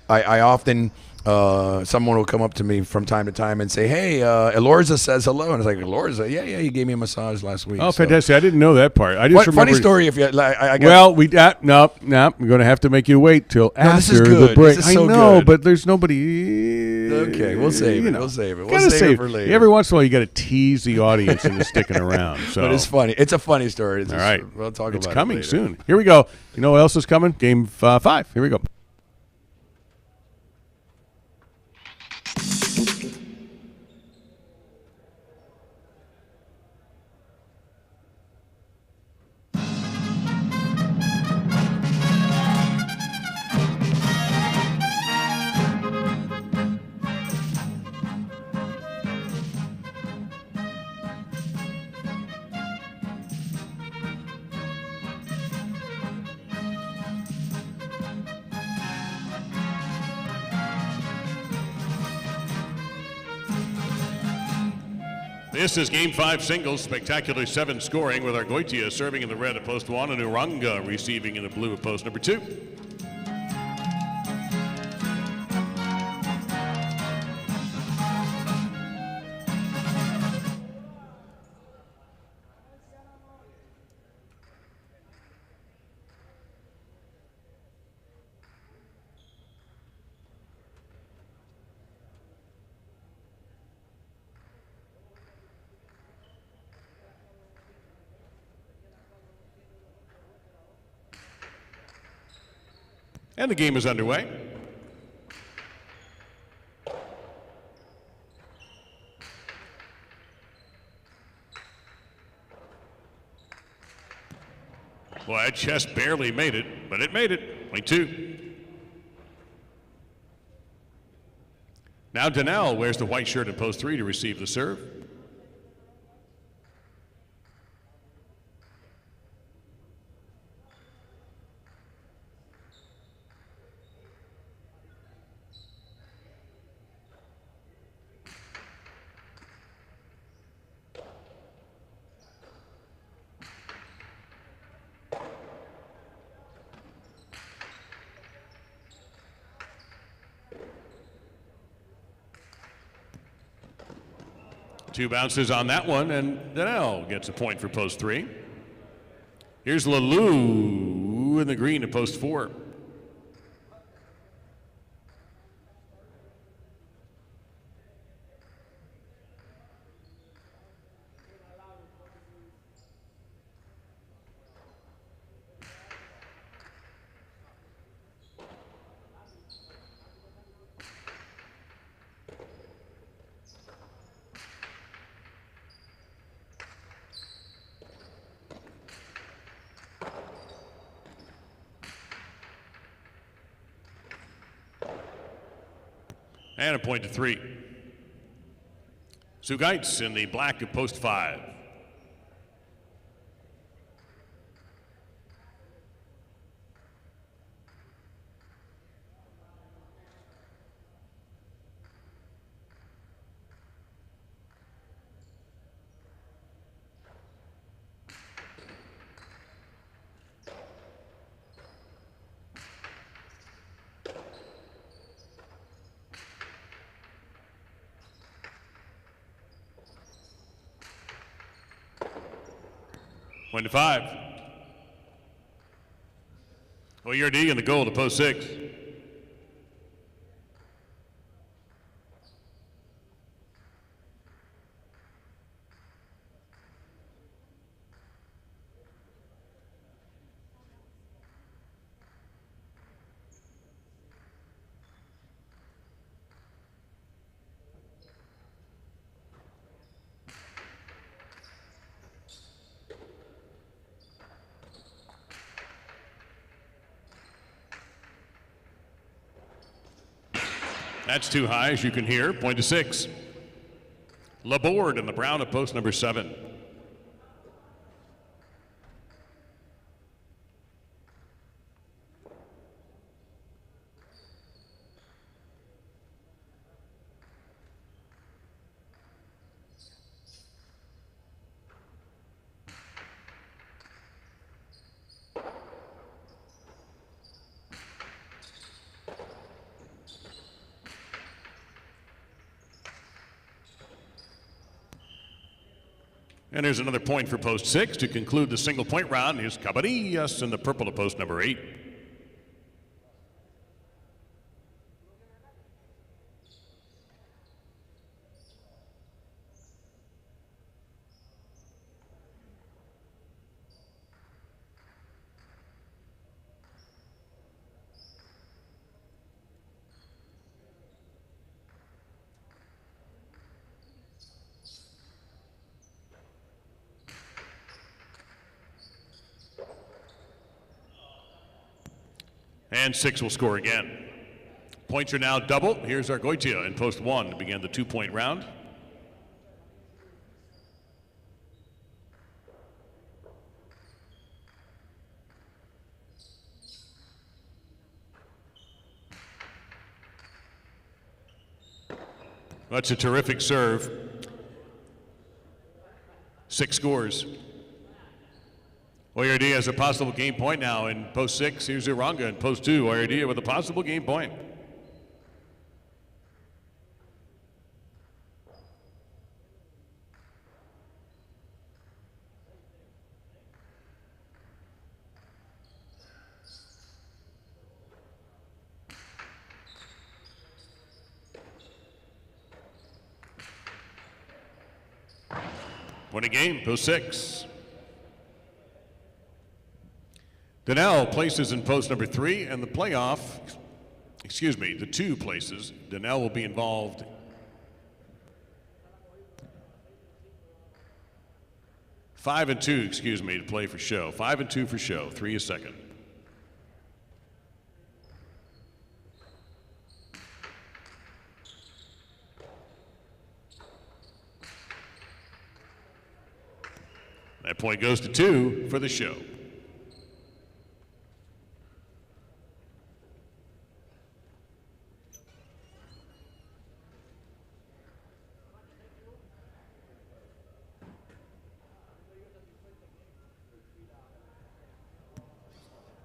often someone will come up to me from time to time and say, "Hey, Alorza says hello," and it's like, "Alorza, yeah, he gave me a massage last week." Oh, fantastic! I didn't know that part. I just remember. Funny story. If you, well, we no, we're going to have to make you wait till after the break. This is so I know, good. but there's nobody. Okay, we'll save it. We'll save it. We'll save it for later. Every once in a while, you got to tease the audience into sticking around. So, but it's funny. It's a funny story. All right, we'll talk about it. It's coming later. soon. Here we go. You know what else is coming? Game 5. Here we go. This is Game 5 singles, spectacular 7 scoring with Argoitia serving in the red at post 1 and Uranga receiving in the blue at post number 2. And the game is underway. Boy, that just barely made it, but it made it. Point 2. Now Dania wears the white shirt at post 3 to receive the serve. Two bounces on that one, and Dania gets a point for post 3. Here's Lalou in the green at post 4. And a point to 3. Sugaitz in the black of post 5. Point to 5. OERD in the goal to post 6. That's too high, as you can hear. Point to 6. Laborde in the brown at post number 7. And there's another point for post 6 to conclude the single point round. Here's Cabanillas in the purple to post number 8. And 6 will score again. Points are now double. Here's Argoitia in post 1 to begin the 2-point round. That's a terrific serve. 6 scores. OERD has a possible game point now in post 6. Here's Uranga in post 2. OERD with a possible game point. Win a game, post 6. Danielle places in post number 3, and the the 2 places. Danielle will be involved. Five and two, to play for show. 5 and 2 for show. 3 a second. That point goes to 2 for the show.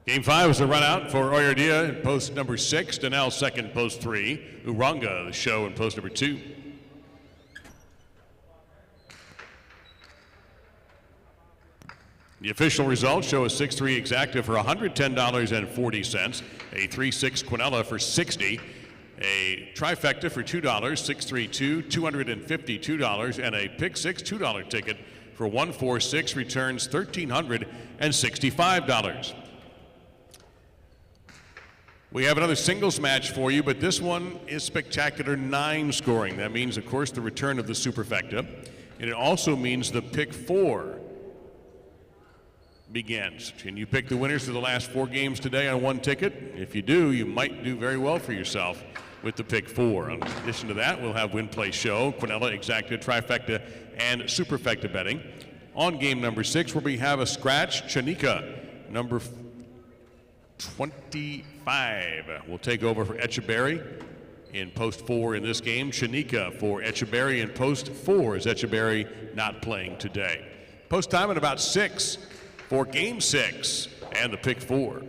Game 5 is a run out for Oyardia in post number 6. Danielle second, post 3. Uranga, the show, in post number 2. The official results show a 6-3 exacta for $110.40, a 3-6 Quinella for $60, a trifecta for $2, 6-3-2, $252, and a pick 6 $2 ticket for 146 returns $1,365. We have another singles match for you, but this one is spectacular 9 scoring. That means, of course, the return of the superfecta, and it also means the pick 4 begins. Can you pick the winners of the last 4 games today on one ticket? If you do, you might do very well for yourself. with the pick 4. In addition to that, we'll have win, play, show, Quinella, exacta, trifecta, and superfecta betting. On game number 6, where we have a scratch, Chanika, number 25, will take over for Echeberry in post 4 in this game. Chanika for Echeberry in post 4, as Echeberry not playing today. Post time at about 6 for game 6 and the pick 4.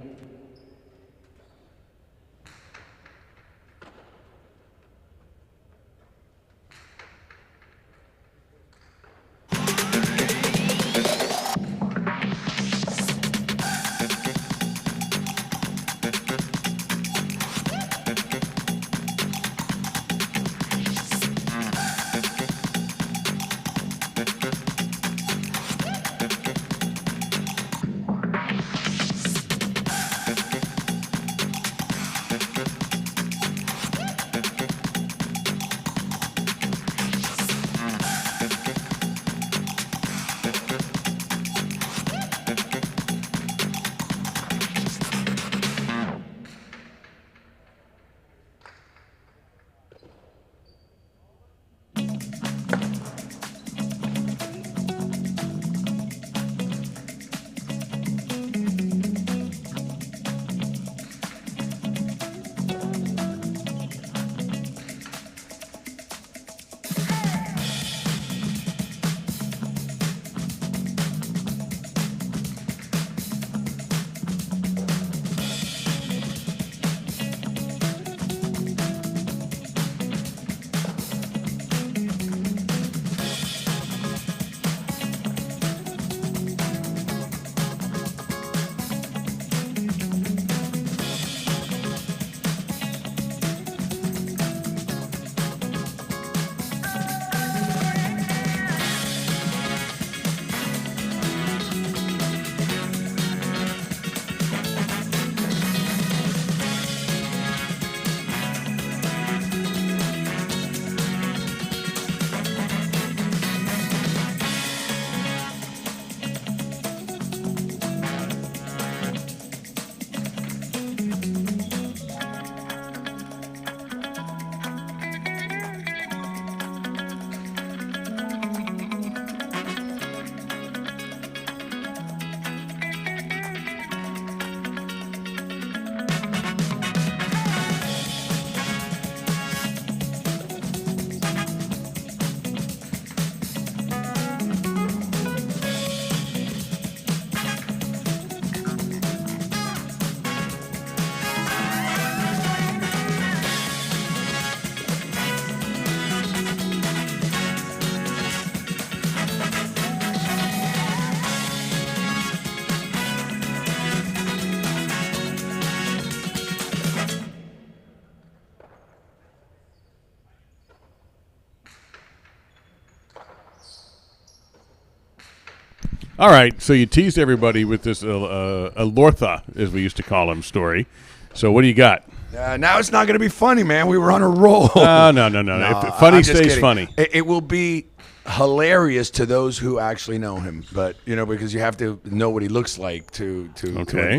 All right, so you teased everybody with this Alortha, as we used to call him, story. So what do you got? Now it's not going to be funny, man. We were on a roll. No. If funny I'm just stays kidding. funny. It will be hilarious to those who actually know him, but because you have to know what he looks like to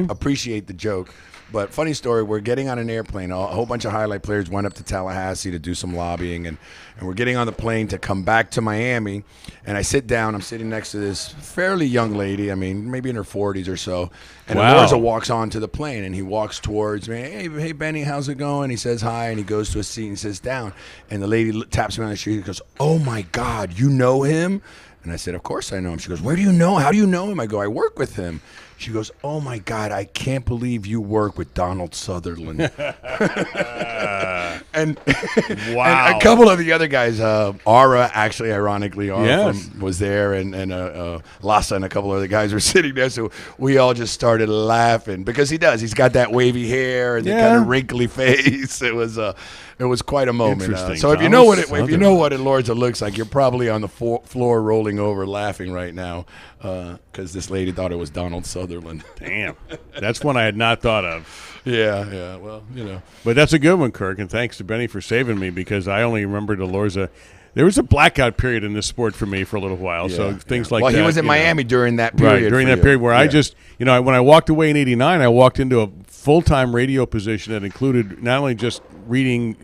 appreciate the joke. But funny story, we're getting on an airplane. A whole bunch of highlight players went up to Tallahassee to do some lobbying, and we're getting on the plane to come back to Miami. And I sit down. I'm sitting next to this fairly young lady, maybe in her 40s or so. And Alorza walks onto the plane, and he walks towards me. Hey, Benny, how's it going? He says hi, and he goes to a seat and sits down. And the lady taps me on the shoulder and goes, "Oh, my God, you know him?" And I said, "Of course I know him." She goes, "Where do you know? How do you know him?" I go, "I work with him." She goes, "Oh, my God, I can't believe you work with Donald Sutherland." and a couple of the other guys, Ara, actually, ironically, was there, and Lassa and a couple of other guys were sitting there. So we all just started laughing because he does. He's got that wavy hair and the kind of wrinkly face. It was quite a moment. Interesting. So if you know what Alorza looks like, you're probably on the floor rolling over laughing right now because this lady thought it was Donald Sutherland. Damn. That's one I had not thought of. Yeah. Well, But that's a good one, Kirk, and thanks to Benny for saving me because I only remembered Alorza There was a blackout period in this sport for me for a little while. So things like that. Well, he was in Miami during that period. Right, during that you. period where I just, when I walked away in '89, I walked into a full-time radio position that included not only just reading,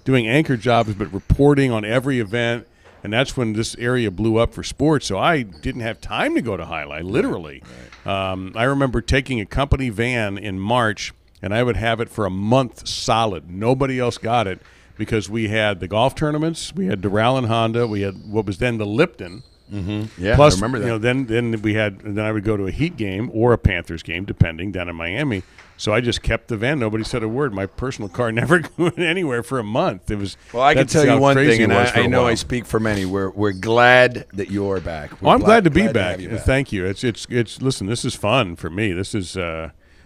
doing anchor jobs, but reporting on every event. And that's when this area blew up for sports. So I didn't have time to go to Highlight, literally. Right. I remember taking a company van in March, and I would have it for a month solid. Nobody else got it. Because we had the golf tournaments, we had Doral and Honda, we had what was then the Lipton. Mm-hmm. Yeah, Plus, I remember that. Then I would go to a Heat game or a Panthers game, depending, down in Miami. So I just kept the van. Nobody said a word. My personal car never went anywhere for a month. It was. Well, I can tell you one thing, and I know I speak for many. We're glad that you're back. I'm glad to be back. back. Thank you. It's. Listen, this is fun for me. This is.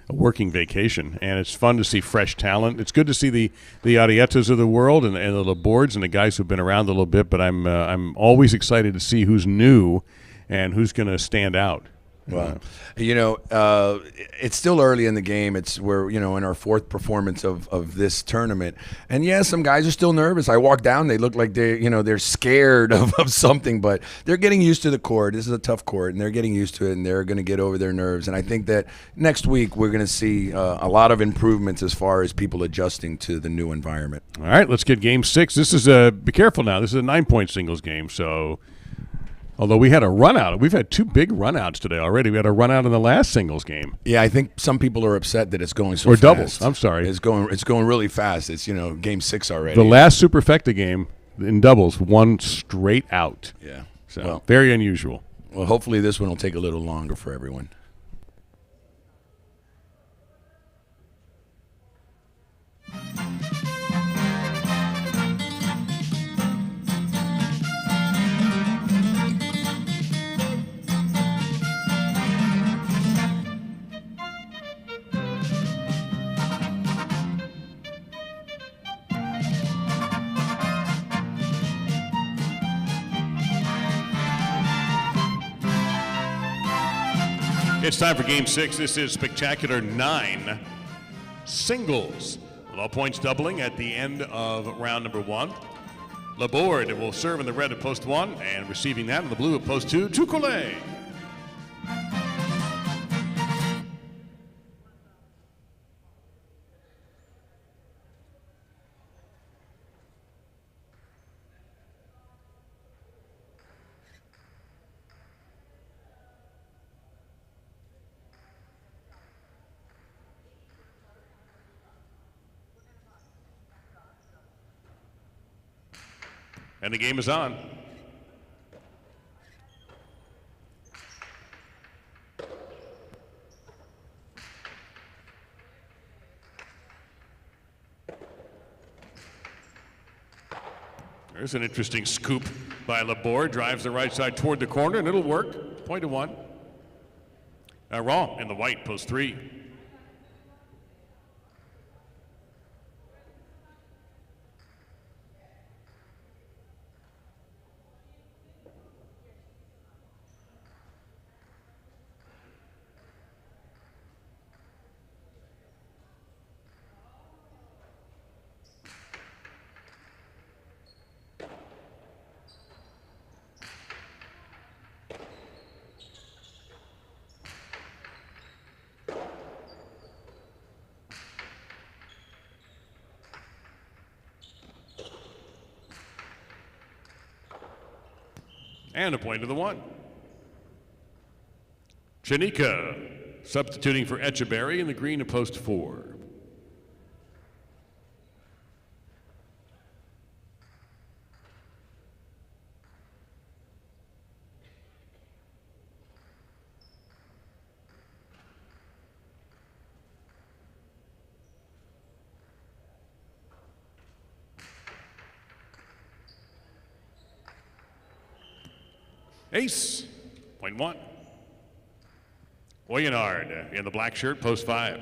A working vacation, and it's fun to see fresh talent. It's good to see the Arrietas of the world and the Labords and the guys who've been around a little bit, but I'm always excited to see who's new and who's going to stand out. Well, it's still early in the game. We're in our fourth performance of this tournament, and some guys are still nervous. I walk down, they look like they're scared of something, but they're getting used to the court. This is a tough court, and they're getting used to it, and they're going to get over their nerves. And I think that next week we're going to see a lot of improvements as far as people adjusting to the new environment. All right, let's get Game 6. This is be careful now. This is a 9-point singles game, so. Although we had a run-out. We've had 2 big run-outs today already. We had a run-out in the last singles game. Yeah, I think some people are upset that it's going so fast. Or doubles. I'm sorry. It's going really fast. It's, Game 6 already. The last Superfecta game in doubles, 1 straight out. Yeah. So very unusual. Well, hopefully this one will take a little longer for everyone. It's time for Game 6. This is Spectacular 9 singles. With all points doubling at the end of round number 1. Laborde will serve in the red at post 1, and receiving that in the blue at post 2, Tukule. And the game is on. There's an interesting scoop by Laborde. Drives the right side toward the corner, and it'll work. Point to 1. Wrong in the white, post 3. And a point to the 1. Chanika substituting for Etcheberry in the green to post 4. Ace, point 1. Oyenard in the black shirt, post 5.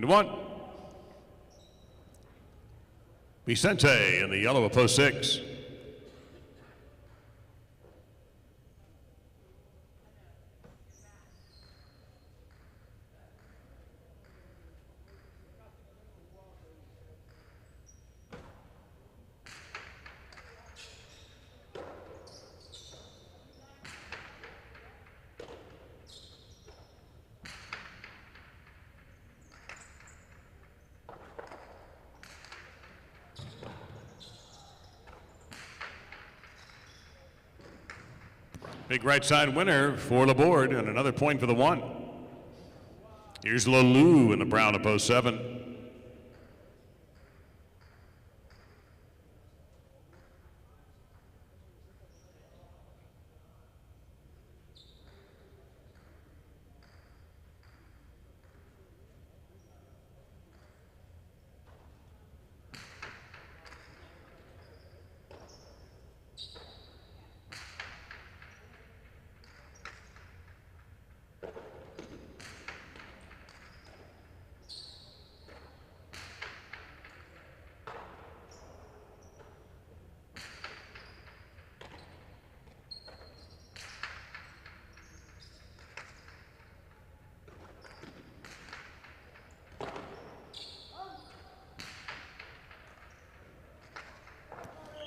21. Vicente in the yellow of post 6. Big right side winner for the board, and another point for the 1. Here's Lalou in the brown of post 7.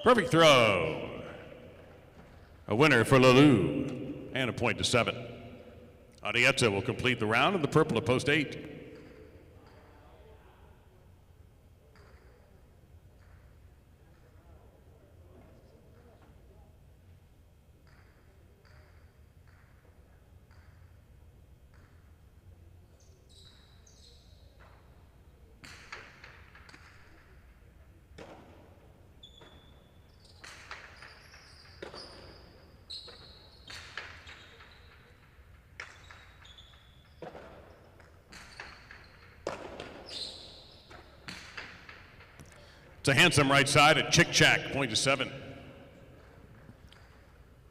Perfect throw. A winner for Lalou, and a point to 7. Arietta will complete the round in the purple of post 8. It's a handsome right side at Chick Chack, point to 7.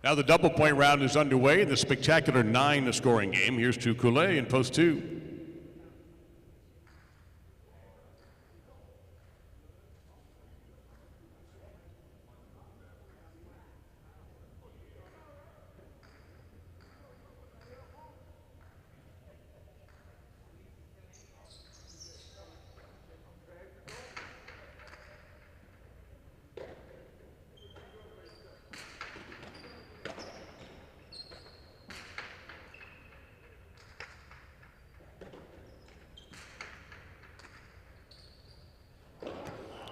Now the double point round is underway. The spectacular 9 scoring game. Here's to Coulee in post 2.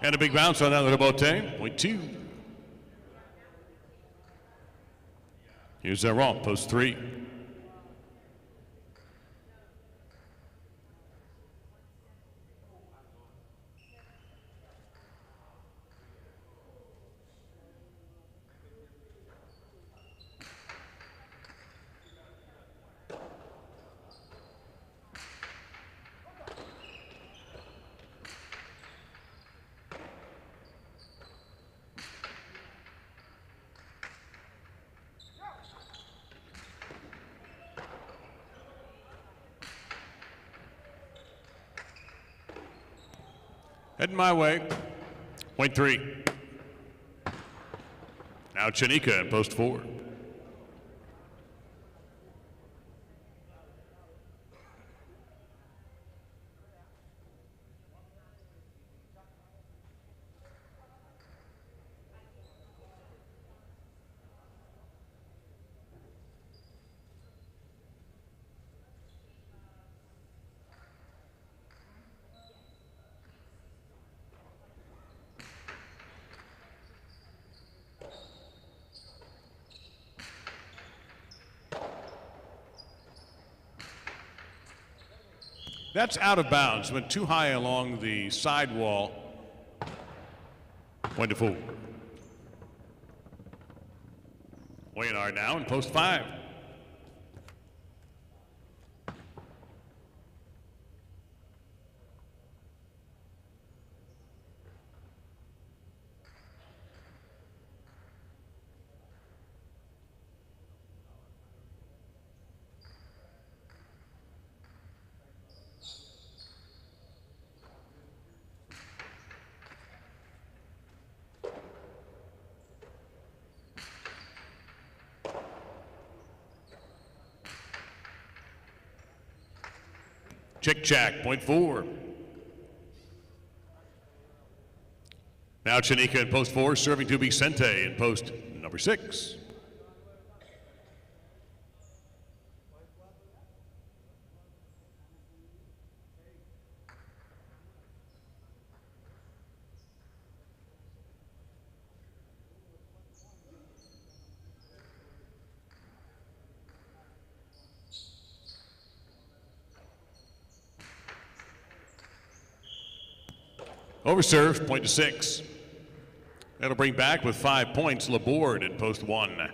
And a big bounce on that little bote, point 2. Here's Zeron, post 3. Heading my way, point 3. Now Chanika in post 4. That's out of bounds, went too high along the sidewall. Point to 4. Wayanard now in post 5. Chick-Chack, point 4. Now Chanika in post 4, serving to Vicente in post number 6. Overserve, point to 6. That'll bring back with 5 points Laborde in post 1.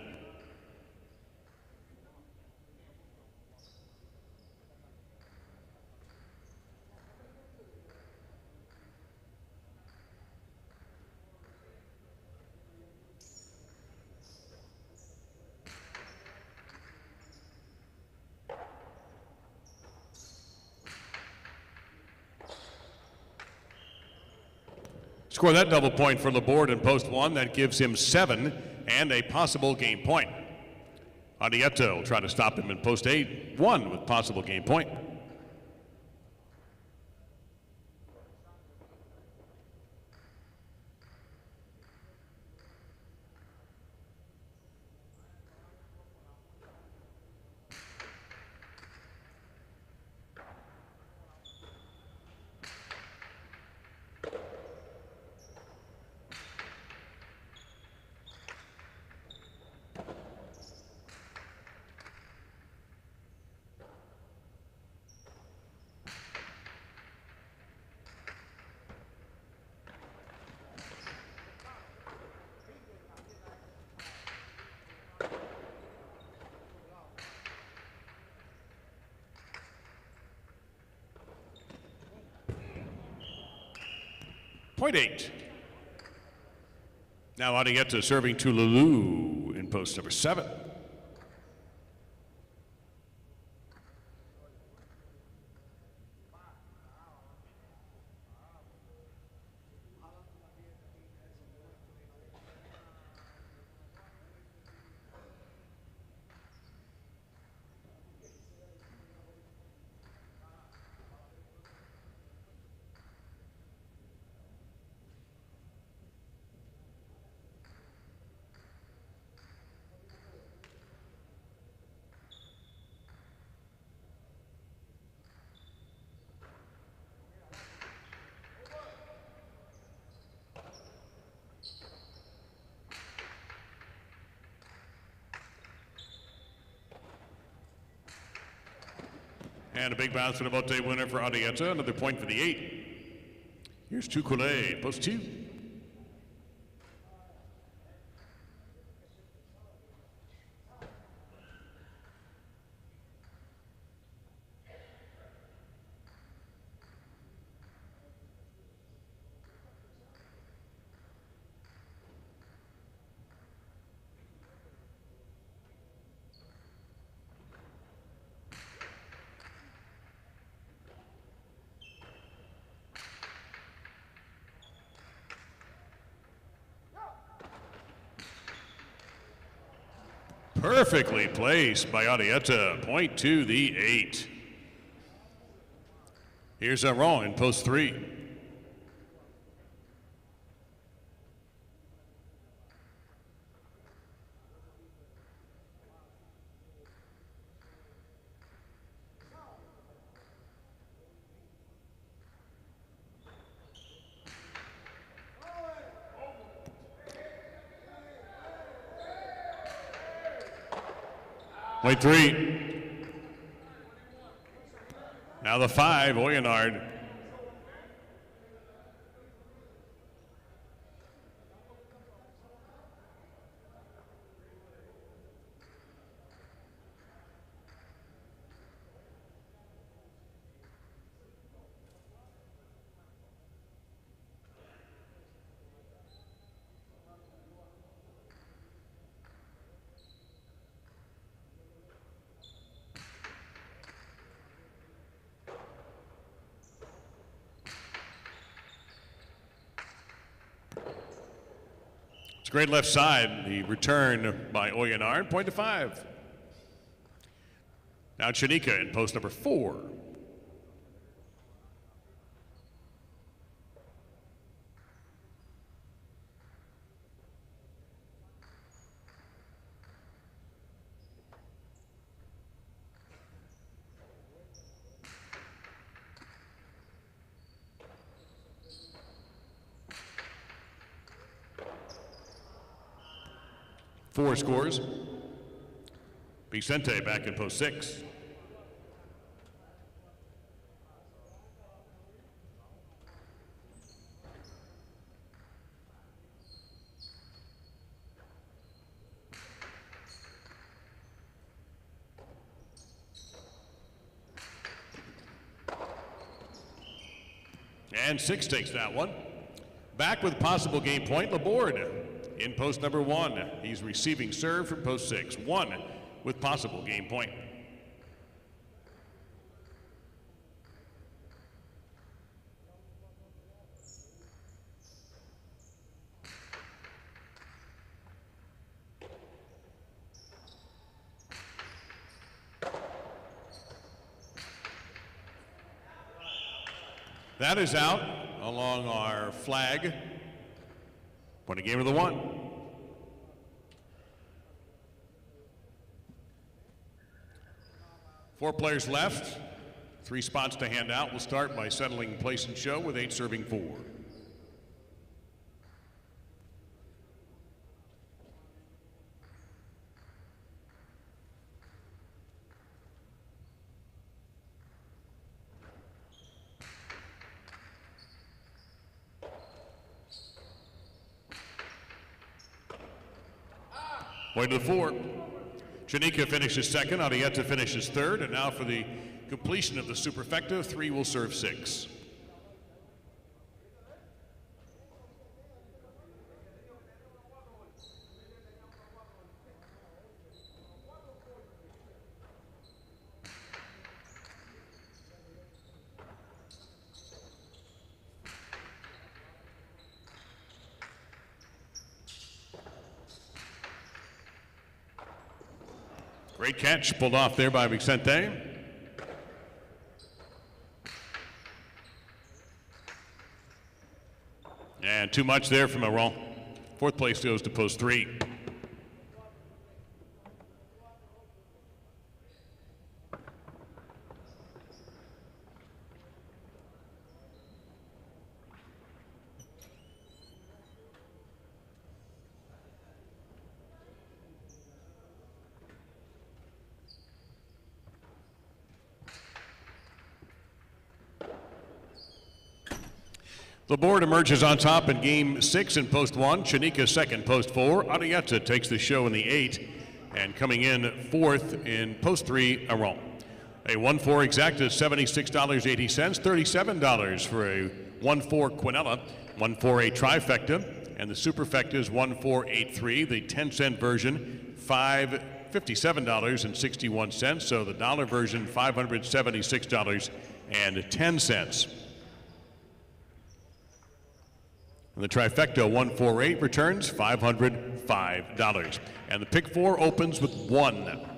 Score that double point for Laborde in post 1. That gives him 7 and a possible game point. Arrieta will try to stop him in post 8. 1 with possible game point. Point 8. Now Arrieta serving to Lulu in post number 7. And a big bounce for the Bote winner for Arrieta. Another point for the 8. Here's Tukule, post 2. Perfectly placed by Arrieta. Point to the 8. Here's Aron in post 3. Point 3. Now the 5, Oyenard. Great left side, the return by Oyenard, point to 5. Now Chanika in post number 4. 4 scores. Vicente back in post 6. And 6 takes that one. Back with possible game point, Laborde in post number 1. He's receiving serve from post 6. 1 with possible game point. That is out along our flag. Point a game of the 1. Four players left. 3 spots to hand out. We'll start by settling place and show with 8 serving 4. Point to the 4. Janika finishes second. Arietta finishes third. And now for the completion of the superfecta, 3 will serve 6. Great catch pulled off there by Vicente. And too much there from Aron. 4th place goes to post 3. The board emerges on top in game 6 in post 1. Chanika second, post 4. Arietta takes the show in the 8. And coming in 4th in post 3, Aron. A 1-4 exacta is $76.80, $37 for a 1-4 Quinella, 1-4 a trifecta, and the superfecta is 1483. The 10-cent version, $57.61. So the dollar version, $576.10. And the trifecta 148 returns $505. And the pick 4 opens with 1.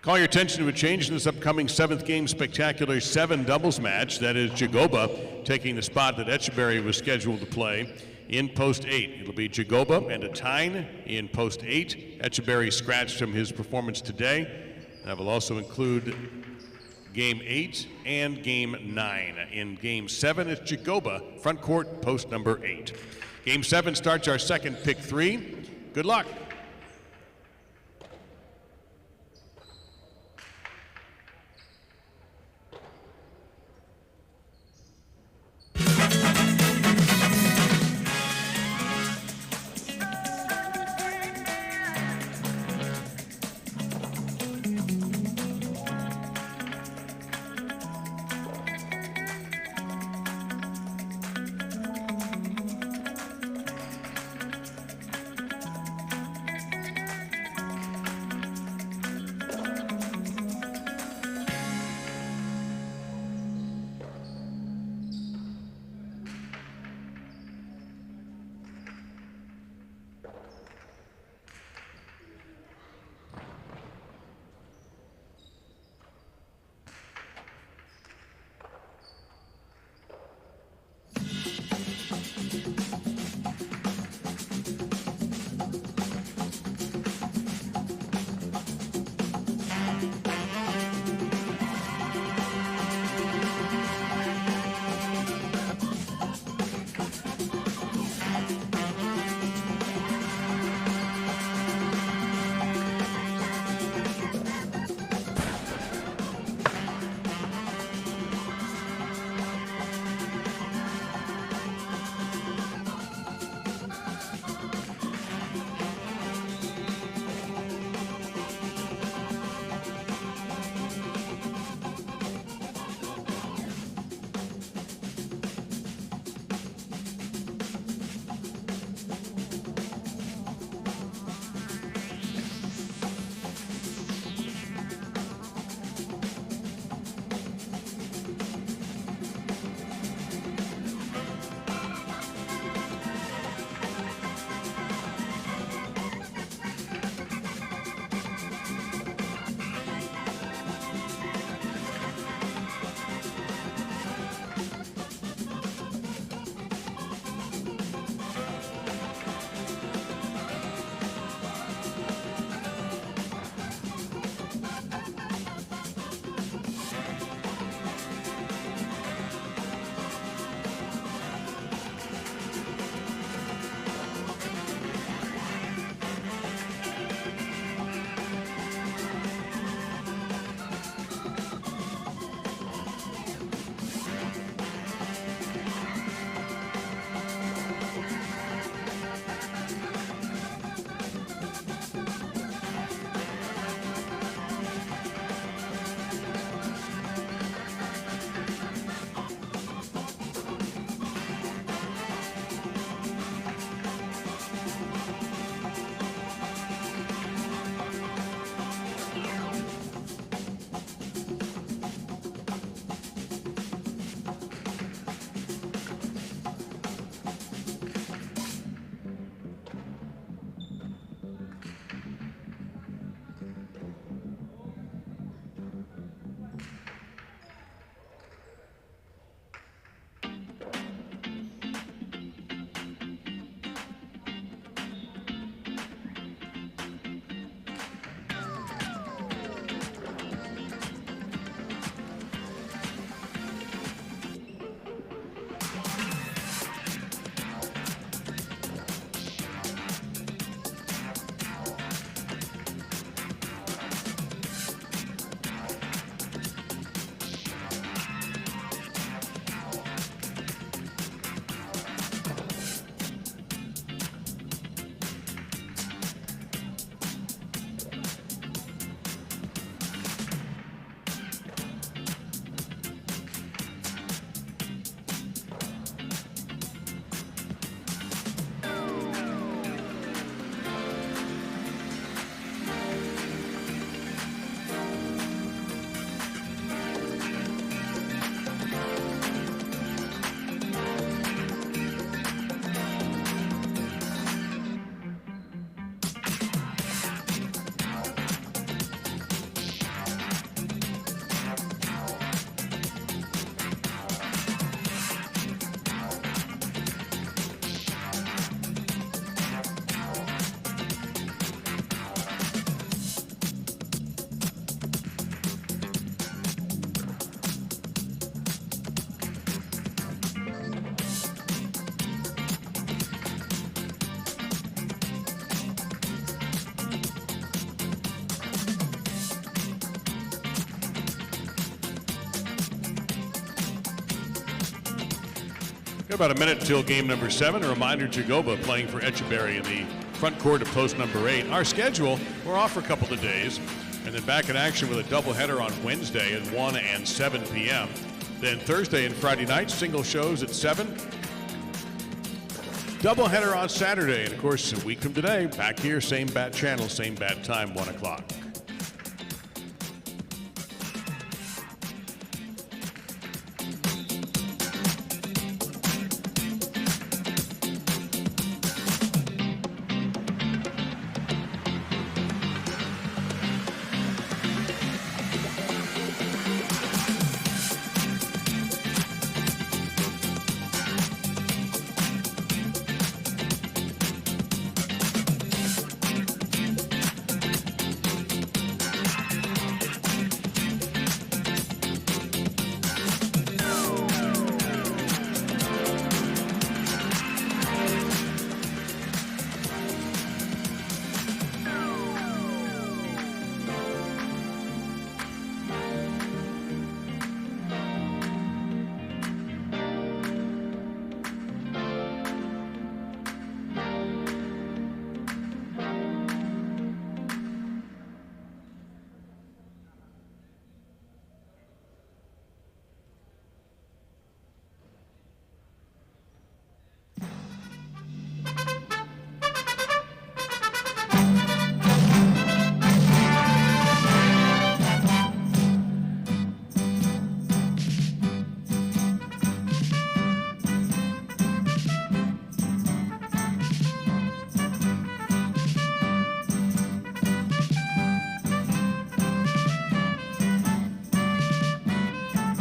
Call your attention to a change in this upcoming 7th game spectacular 7 doubles match. That is Jagoba taking the spot that Etcheberry was scheduled to play in post 8. It'll be Jagoba and a Tyne in post 8. Etcheberry scratched from his performance today. That will also include Game 8 and Game 9. In Game 7, it's Jagoba, front court, post number 8. Game 7 starts our second pick 3. Good luck. Got about a minute until game number 7. A reminder, Jagova playing for Etcheberry in the front court of post number 8. Our schedule, we're off for a couple of days, and then back in action with a doubleheader on Wednesday at 1 and 7 p.m. Then Thursday and Friday nights, single shows at 7. Doubleheader on Saturday, and of course, a week from today, back here, same bat channel, same bat time, 1 o'clock.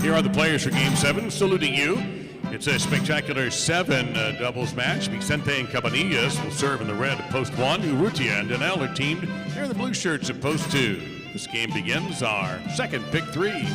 Here are the players for Game 7, saluting you. It's a spectacular 7 doubles match. Vicente and Cabanillas will serve in the red at post 1. Urrutia and Danel are teamed. They're in the blue shirts at post 2. This game begins our second pick 3.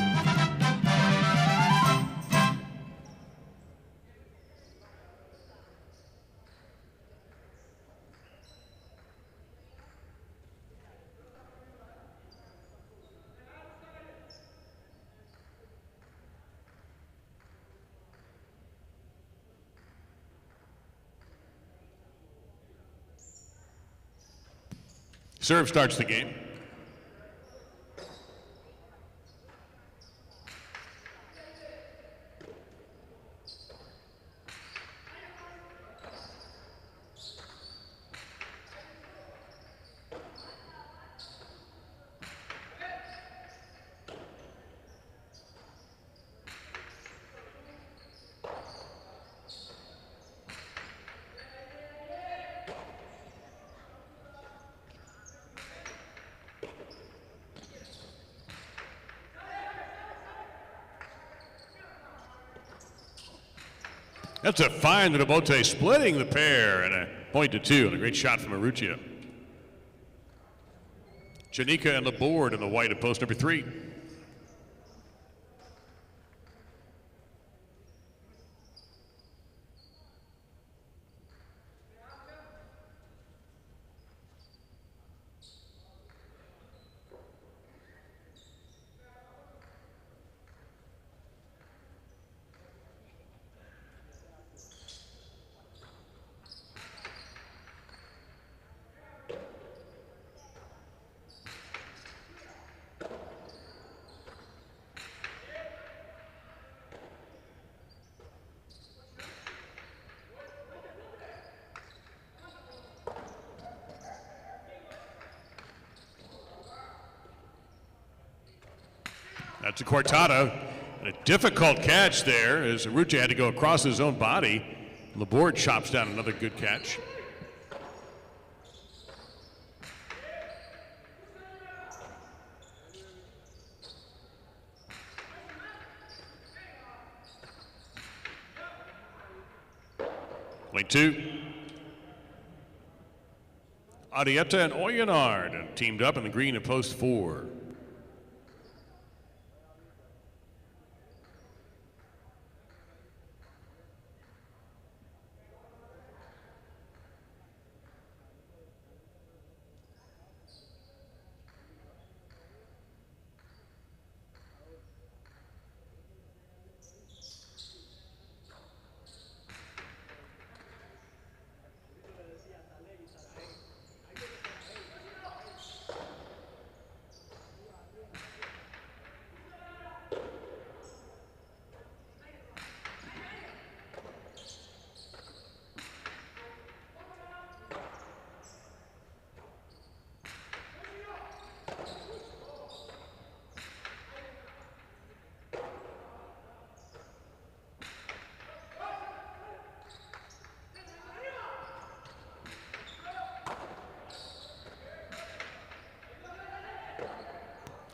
Serve starts the game. That's a fine to Bote, splitting the pair and a point to 2, and a great shot from Urrutia. Janika and Laborde in the white at post number 3. That's a cortada, and a difficult catch there as Urrutia had to go across his own body. Laborde chops down another good catch. Point 2. Arietta and Oyenard teamed up in the green at post 4.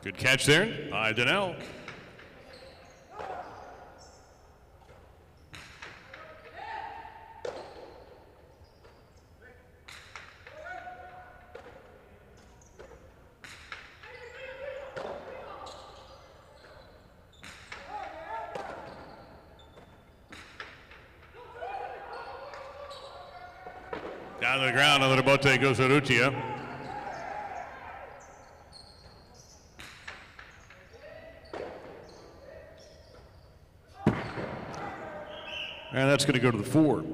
Good catch there by Daniel. Down to the ground, another bote goes to Urrutia. And that's going to go to the 4.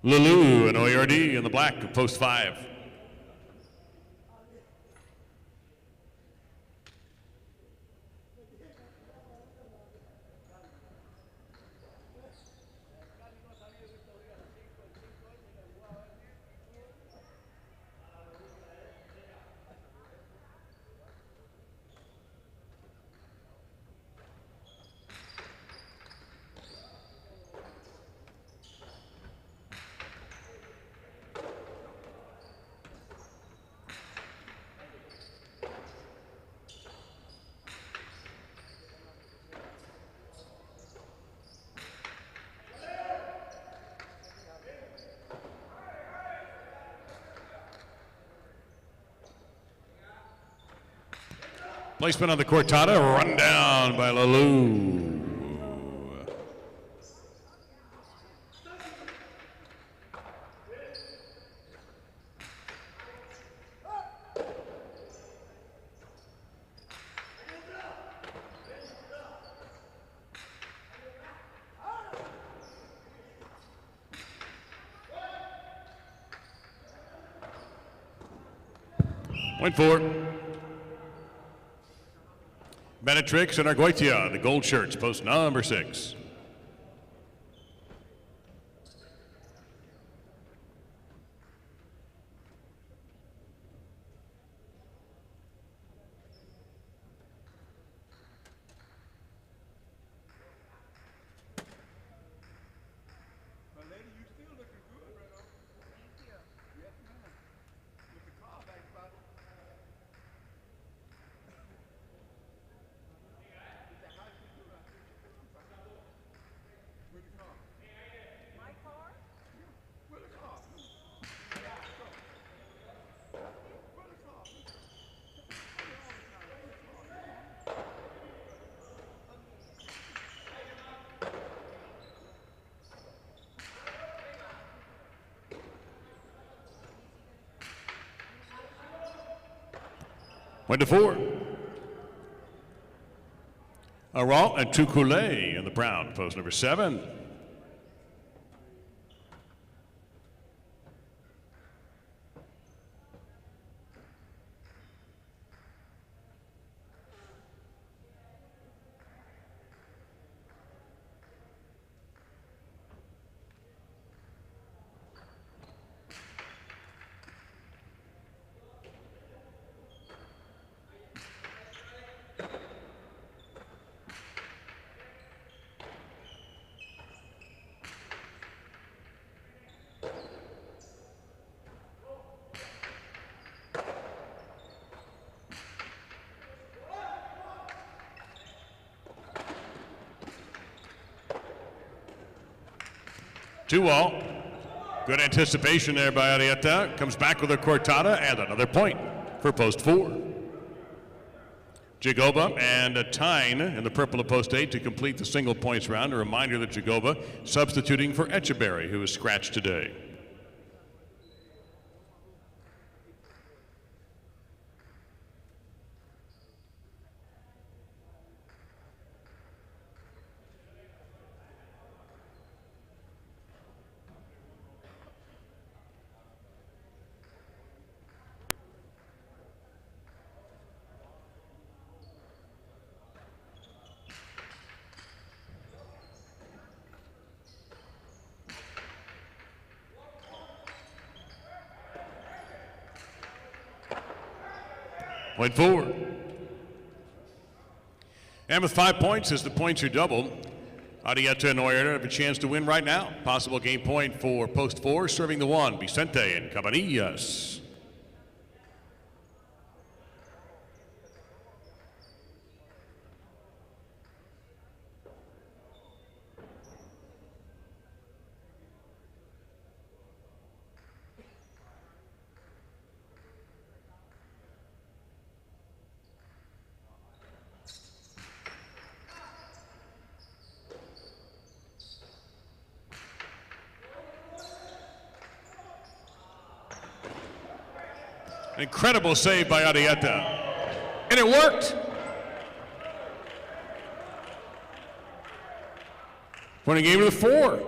Lulu and Oyardi in the black of post 5. Placement on the cortada, run down by Lulu. Point 4. Benetrix and Argoitia, the gold shirts, post number 6. Point to 4. Aral and Tukule in the brown, post number 7. Two all. Good anticipation there by Arietta. Comes back with a cortada and another point for post 4. Jagoba and a Tyne in the purple of post 8 to complete the single points round. A reminder that Jagoba substituting for Echeberry, who was scratched today. Point 4. And with 5 points, as the points are doubled, Arietta and Oyerda have a chance to win right now. Possible game point for post 4, serving the 1, Vicente and Cabanillas. Incredible save by Arrieta. And it worked. Putting game to the 4.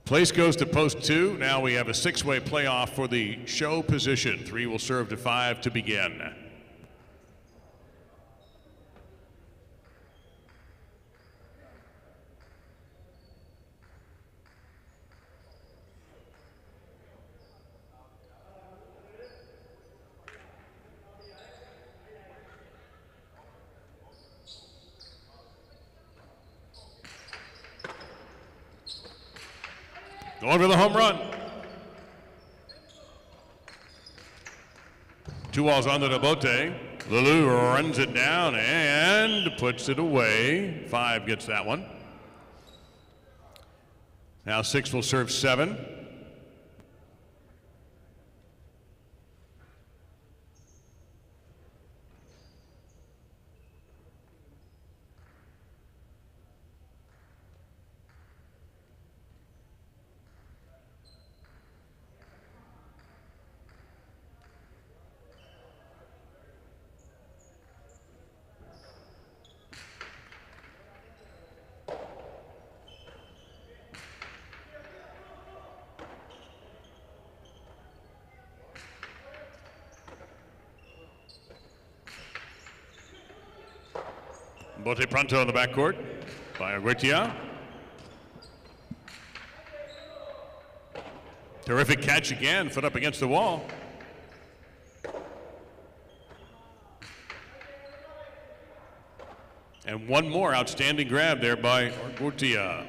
Place goes to post 2. Now we have a 6-way playoff for the show position. 3 will serve to 5 to begin. Going for the home run. 2 balls on the bote. Lulu runs it down and puts it away. 5 gets that one. Now 6 will serve 7. Bote pronto in the backcourt by Argutia. Terrific catch again, foot up against the wall. And one more outstanding grab there by Argutia.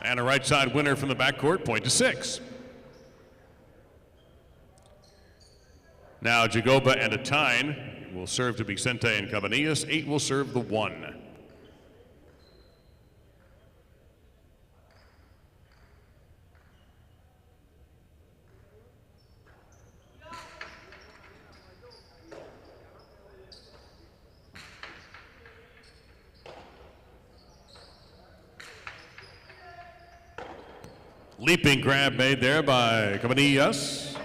And a right side winner from the backcourt, point to 6. Now Jagoba and a Tyne will serve to Vicente and Cabanillas. 8 will serve the 1. Leaping grab made there by Cabanillas.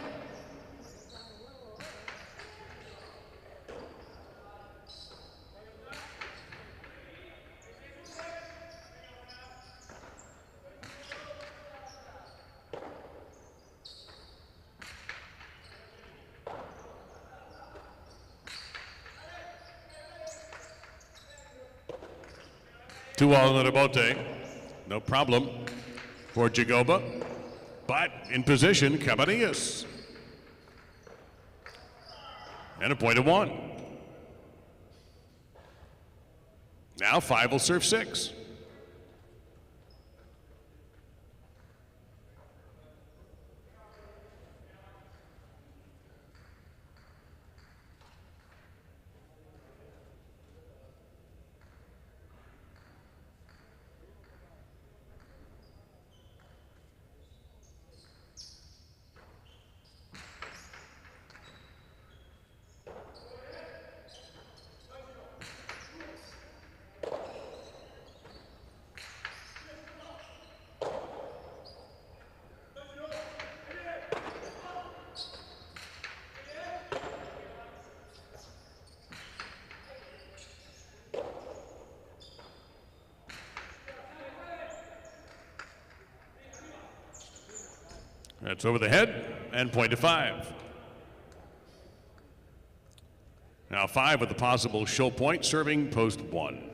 Two all in the bote. No problem for Jagoba, but in position, Cabanillas. And a point of 1. Now 5 will serve 6. That's over the head and point to 5. Now 5 with the possible show point, serving post 1.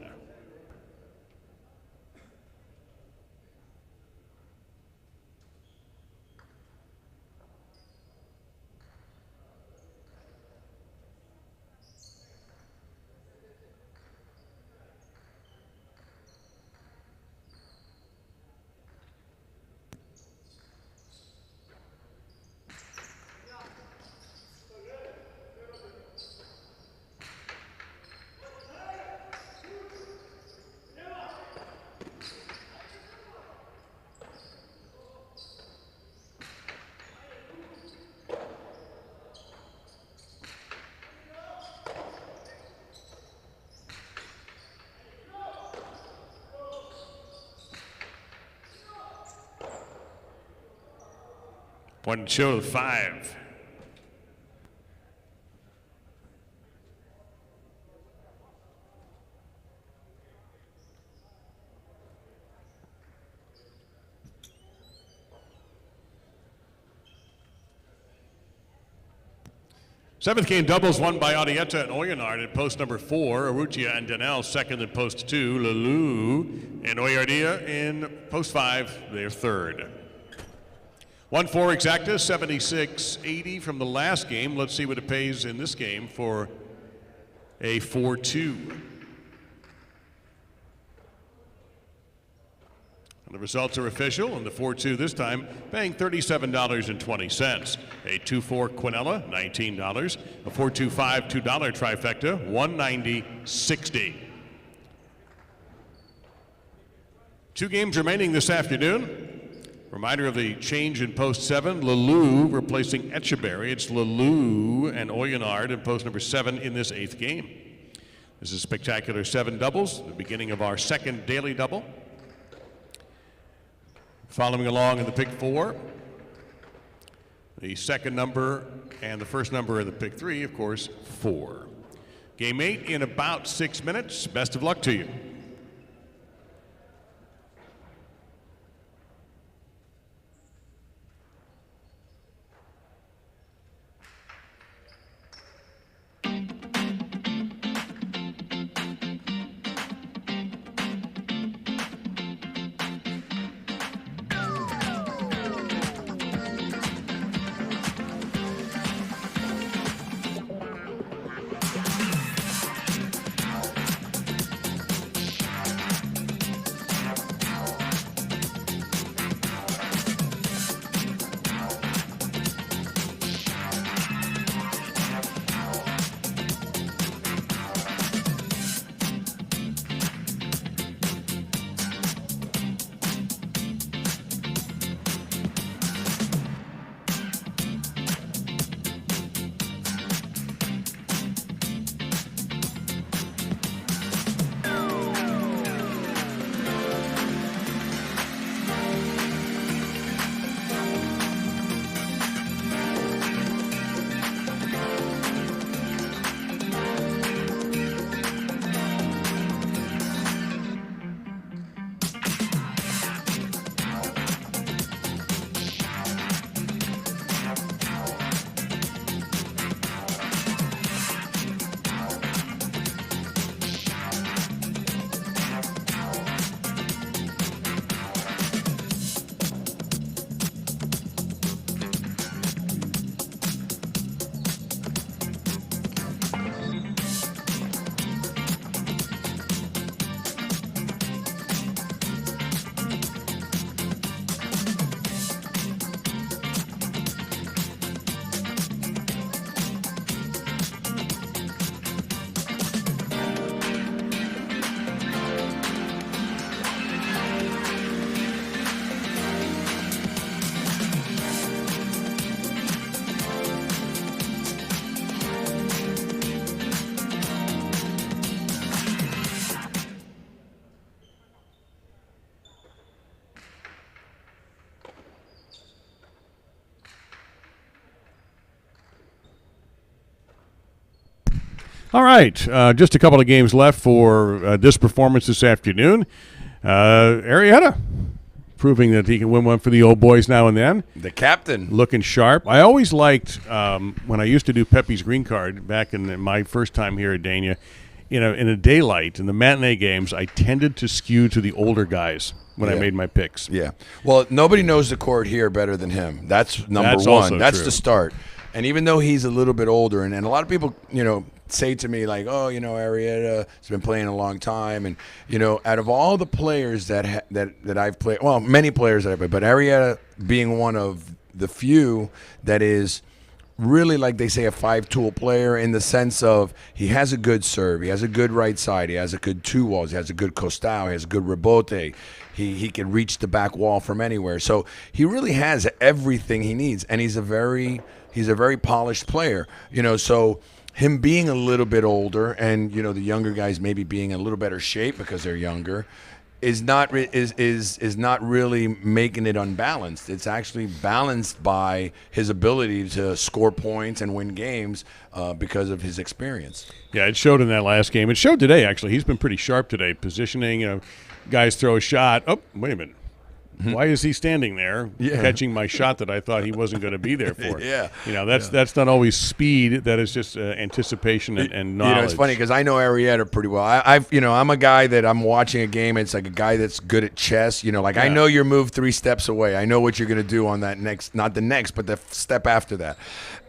Point and show 5. Seventh game doubles won by Arietta and Oyonard at post number 4. Arutia and Danel second at post 2. Lalu and Oyardia in post 5. They're third. 1-4 exacta, 76-80 from the last game. Let's see what it pays in this game for a 4-2. And the results are official, and the 4-2 this time paying $37.20. A 2-4 Quinella, $19. A 4-2-5 $2 trifecta, $190.60. 2 games remaining this afternoon. Reminder of the change in post 7. Lalu replacing Etcheberry. It's Lalu and Oyonard in post number 7 in this 8th game. This is spectacular 7 doubles, the beginning of our second daily double. Following along in the pick 4, the second number and the first number of the pick 3, of course, 4. Game 8 in about 6 minutes. Best of luck to you. All right, just a couple of games left for this performance this afternoon. Arietta proving that he can win one for the old boys now and then. The captain. Looking sharp. I always liked, when I used to do Pepe's Green Card back in my first time here at Dania, in a daylight, in the matinee games, I tended to skew to the older guys when I made my picks. Yeah. Well, nobody knows the court here better than him. That's number one. That's the start. And even though he's a little bit older, and a lot of people, say to me like, oh, Arietta has been playing a long time, and out of all the players that I've played, well, many players that I've played, but Arietta being one of the few that is really, like they say, a 5-tool player in the sense of he has a good serve, he has a good right side, he has a good 2-walls, he has a good costao, he has a good rebote, he can reach the back wall from anywhere. So he really has everything he needs, and he's a very polished player. So him being a little bit older and, the younger guys maybe being in a little better shape because they're younger, is not really making it unbalanced. It's actually balanced by his ability to score points and win games because of his experience. Yeah, it showed in that last game. It showed today, actually. He's been pretty sharp today, positioning. Guys throw a shot. Oh, wait a minute. Why is he standing there catching my shot that I thought he wasn't going to be there for? That's not always speed. That is just anticipation and knowledge. It's funny because I know Arrieta pretty well. I'm a guy that I'm watching a game. It's like a guy that's good at chess. I know your move 3 steps away. I know what you're going to do on that next, not the next, but the step after that.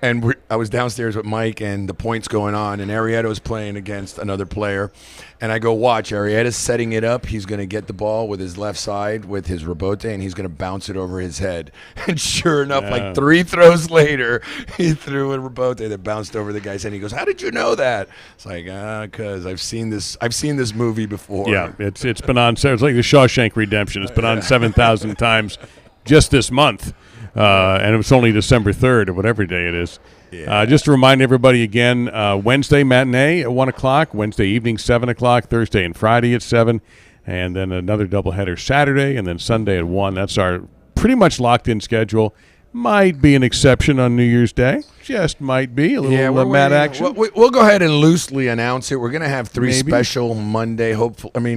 And I was downstairs with Mike, and the point's going on, and Arrieta was playing against another player. And I go, watch, Arrieta's setting it up. He's going to get the ball with his left side with his rebote, and he's going to bounce it over his head. And sure enough, like 3 throws later, he threw a rebote that bounced over the guy's head. He goes, how did you know that? It's like, because I've seen this movie before. Yeah, it's been on. It's like the Shawshank Redemption. It's been on 7,000 times just this month. And it was only December 3rd or whatever day it is. Yeah. Just to remind everybody again, Wednesday matinee at 1 o'clock, Wednesday evening 7 o'clock, Thursday and Friday at 7, and then another doubleheader Saturday, and then Sunday at 1. That's our pretty much locked-in schedule. Might be an exception on New Year's Day. Just might be a little Mad action. We'll go ahead and loosely announce it. We're going to have 3 special Monday. Hopefully,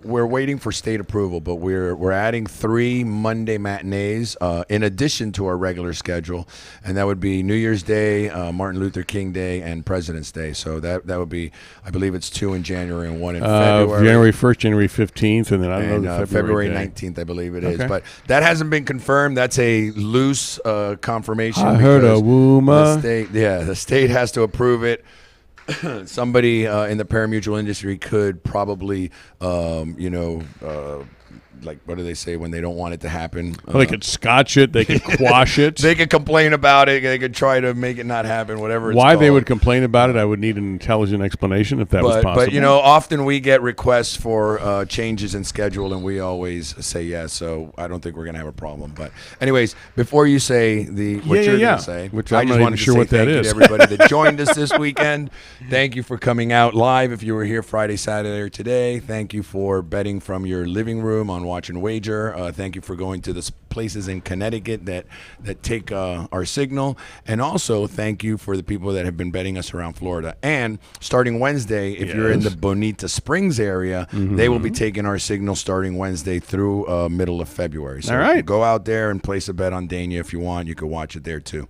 we're waiting for state approval, but we're adding 3 Monday matinees in addition to our regular schedule, and that would be New Year's Day, Martin Luther King Day, and President's Day. So that would be, I believe it's 2 in January and 1 in February. January 1st, January 15th, and then I don't know the February day. 19th, I believe it is. But that hasn't been confirmed. That's a loose confirmation. I heard a woman. The state has to approve it. Somebody in the parimutuel industry could probably, like, what do they say when they don't want it to happen? Well, they could scotch it. They could quash it. They could complain about it. They could try to make it not happen, whatever it's Why called. they would complain about it, I would need an intelligent explanation if that was possible. But, often we get requests for changes in schedule, and we always say yes, so I don't think we're going to have a problem. But anyways, before you say what you're going to say, which I just wanted to say what that thank you to everybody that joined us this weekend. Thank you for coming out live if you were here Friday, Saturday, or today. Thank you for betting from your living room on Watch and Wager. Thank you for going to the places in Connecticut that take our signal. And also, thank you for the people that have been betting us around Florida. And starting Wednesday, if you're in the Bonita Springs area, they will be taking our signal starting Wednesday through middle of February. So all right. Go out there and place a bet on Dania if you want. You can watch it there, too.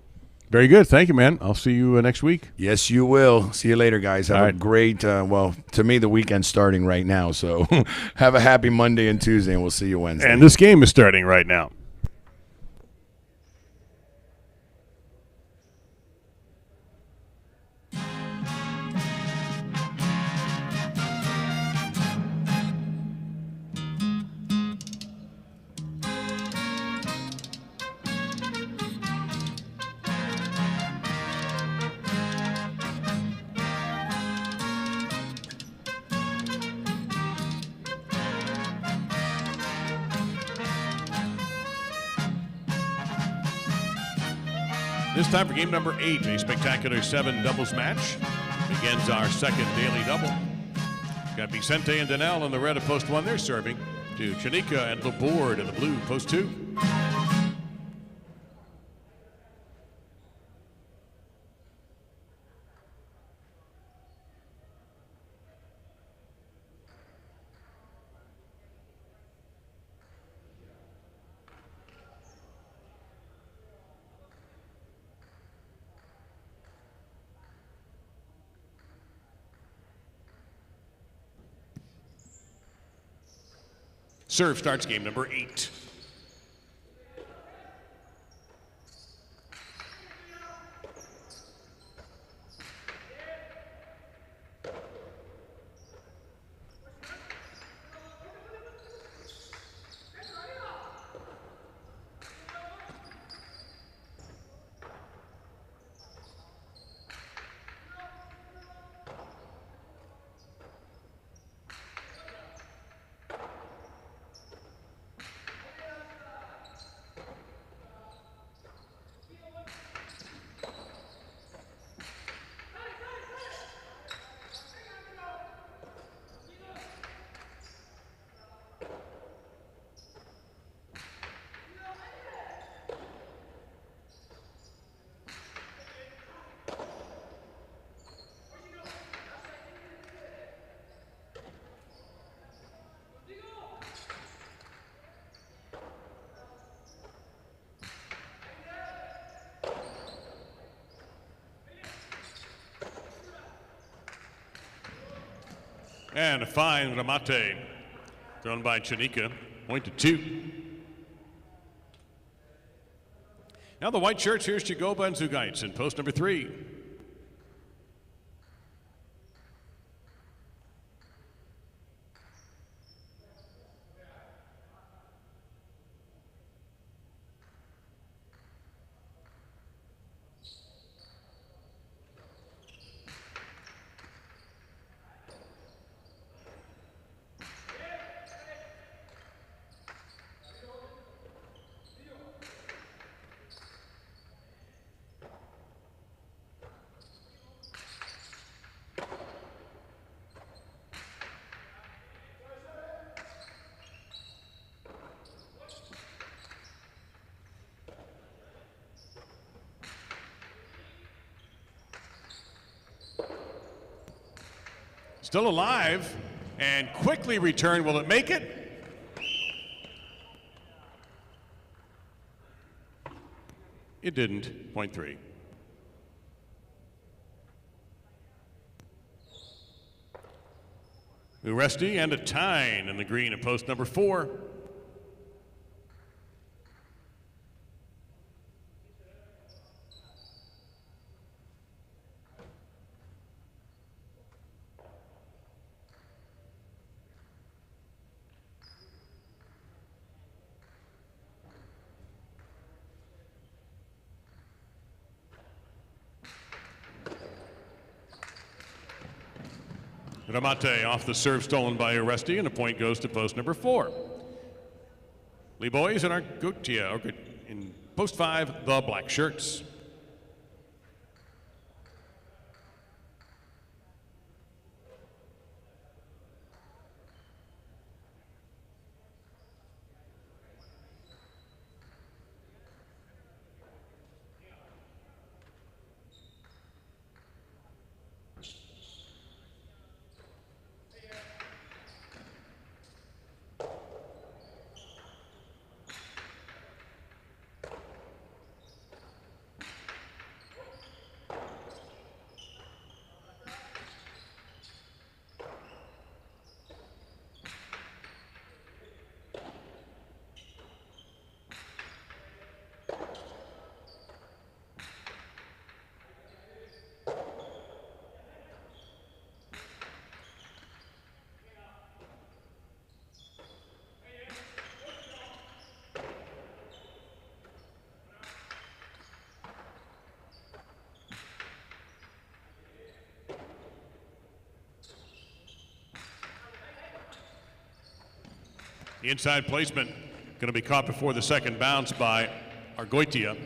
Very good. Thank you, man. I'll see you next week. Yes, you will. See you later, guys. Have a great, to me, the weekend's starting right now. So have a happy Monday and Tuesday, and we'll see you Wednesday. And this game is starting right now. This time for game number 8, a spectacular 7 doubles match. Begins our second daily double. Got Vicente and Danelle in the red of post 1. They're serving to Chanika and Laborde in the blue post 2. Serve starts game number 8. And a fine remate thrown by Chanika, point to 2. Now the white shirts, here's Chigoba and Zugaitz in post number 3. Still alive and quickly returned. Will it make it? It didn't. Point 3. Uresti and a Tyne in the green at post number 4. Ramate off the serve stolen by Uresti, and a point goes to post number 4. Lee Boys and Argutia in post 5, the black shirts. The inside placement going to be caught before the second bounce by Argoitia.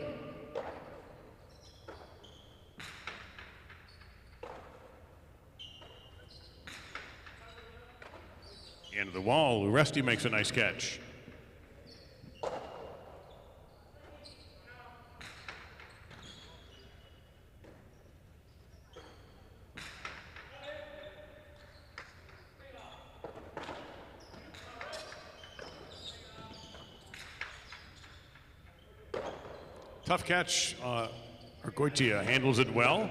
End of the wall, Uresti makes a nice catch. Tough catch. Argoitia handles it well.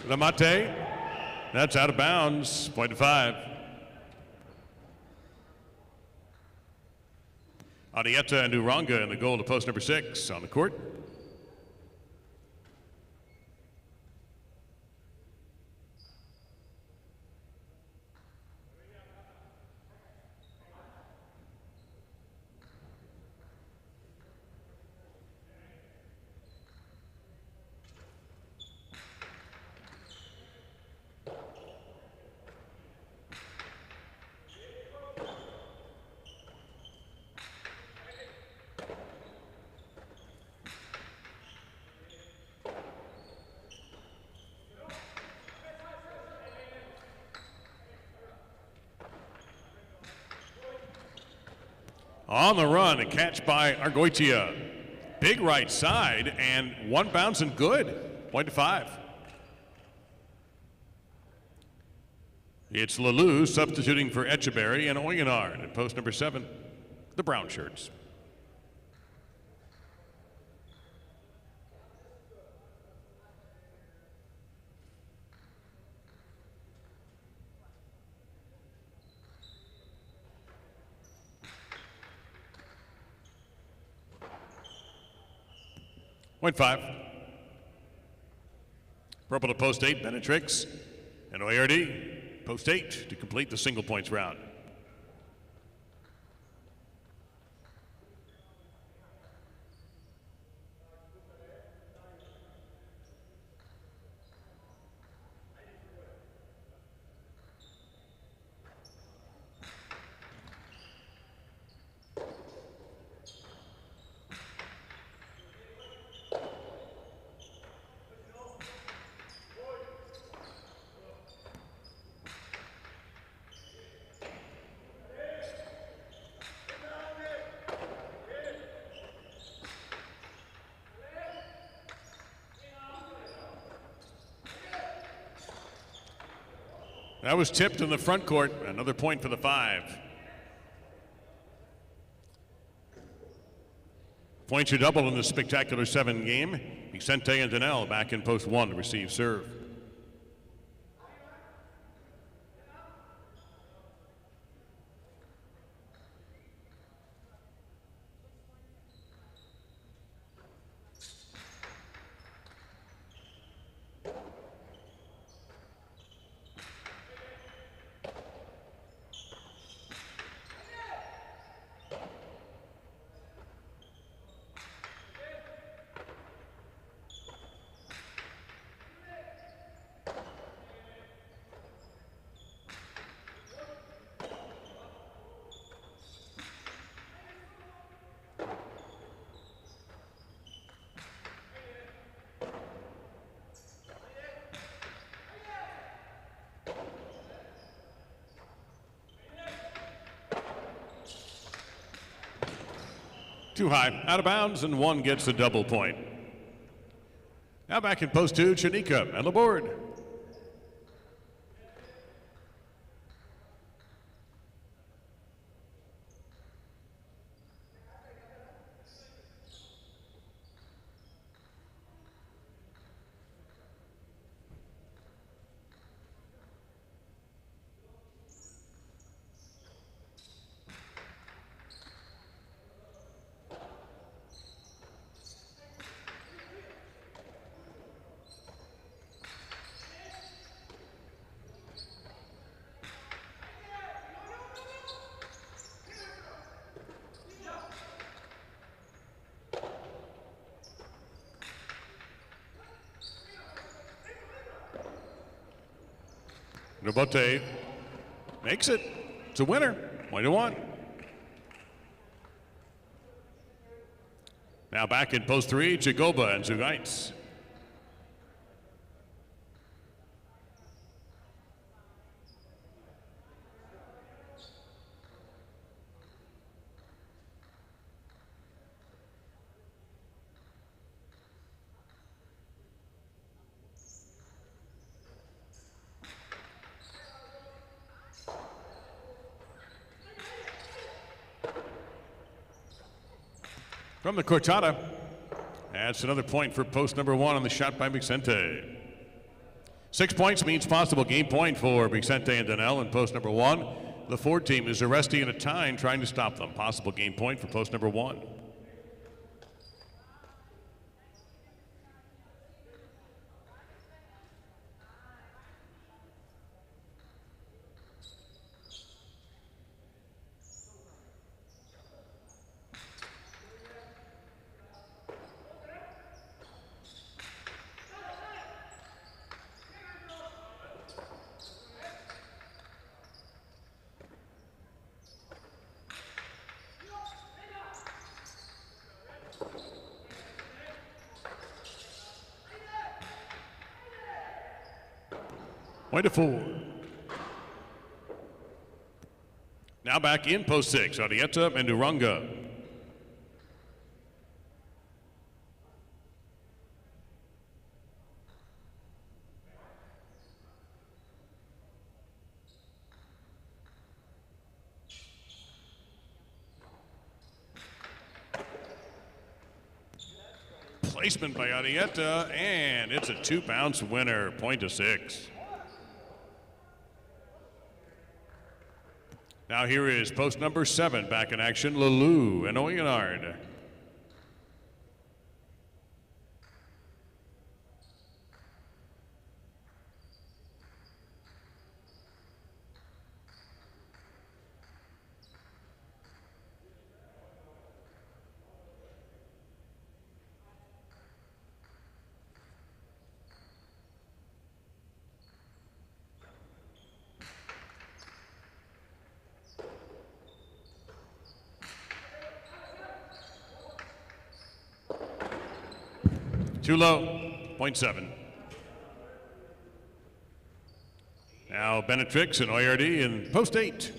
Ramate, that's out of bounds. Point to 5. Adieta and Uranga in the goal to post number 6 on the court. On the run, a catch by Argoitia. Big right side, and one bounce and good. Point to 5. It's Lalou substituting for Echeberry and Oyenard at post number 7, the brown shirts. Point 5. Purple to post 8, Benetrix. And O'Airdy, post 8 to complete the single points round. That was tipped in the front court. Another point for the 5. Points are double in this spectacular 7 game. Vicente and Danelle back in post 1 to receive serve. Too high, out of bounds, and 1 gets the double point. Now back in post 2, Chanika and the board. Robote makes it. It's a winner. 1-1. Now back in post 3, Jagoba and Zugaitz. From the Cortada, that's another point for post number 1 on the shot by Vicente. 6 points means possible game point for Vicente and Danelle in post number 1. The Ford team is arresting and a tying, trying to stop them. Possible game point for post number 1. Point to 4. Now back in post 6, Arrieta and Uranga. Placement by Arrieta, and it's a 2-bounce winner, point to 6. Now here is post number 7 back in action, Lalou and Oyenard. Too low, 0.7. Now Benetrix and Oyardi in post 8.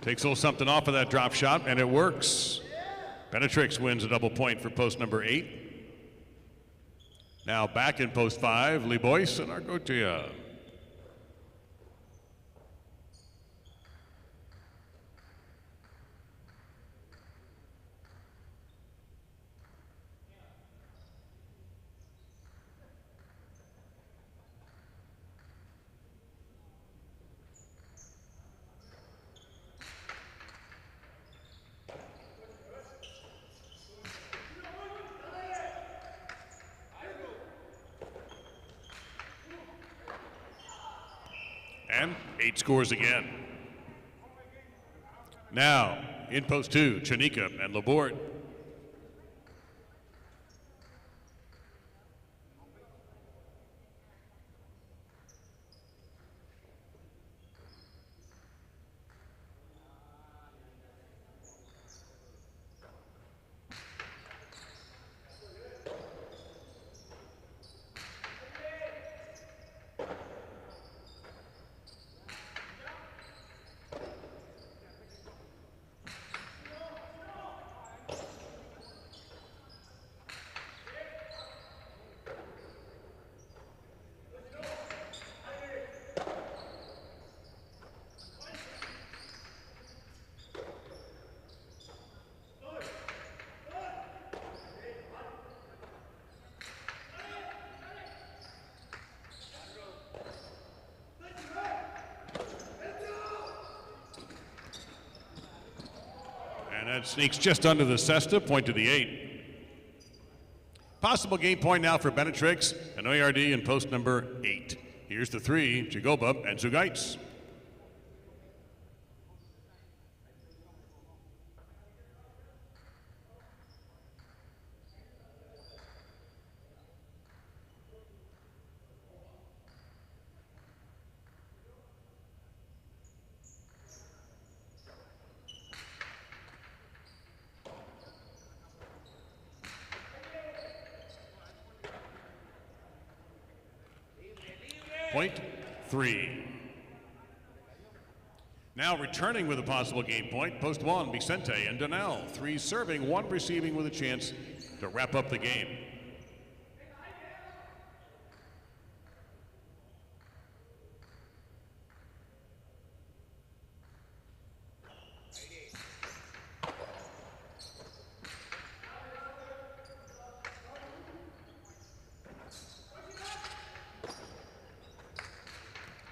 Takes a little something off of that drop shot, and it works. Benetrix wins a double point for post number 8. Now back in post 5, Libois and Argotia. And 8 scores again. Now, in post 2, Chanika and Laborde. And that sneaks just under the cesta, point to the 8. Possible game point now for Benetrix and Oyardi in post number 8. Here's the 3, Jagoba and Zugaitz. Point 3. Now returning with a possible game point, post 1, Vicente and Donnell. 3 serving, 1 receiving with a chance to wrap up the game.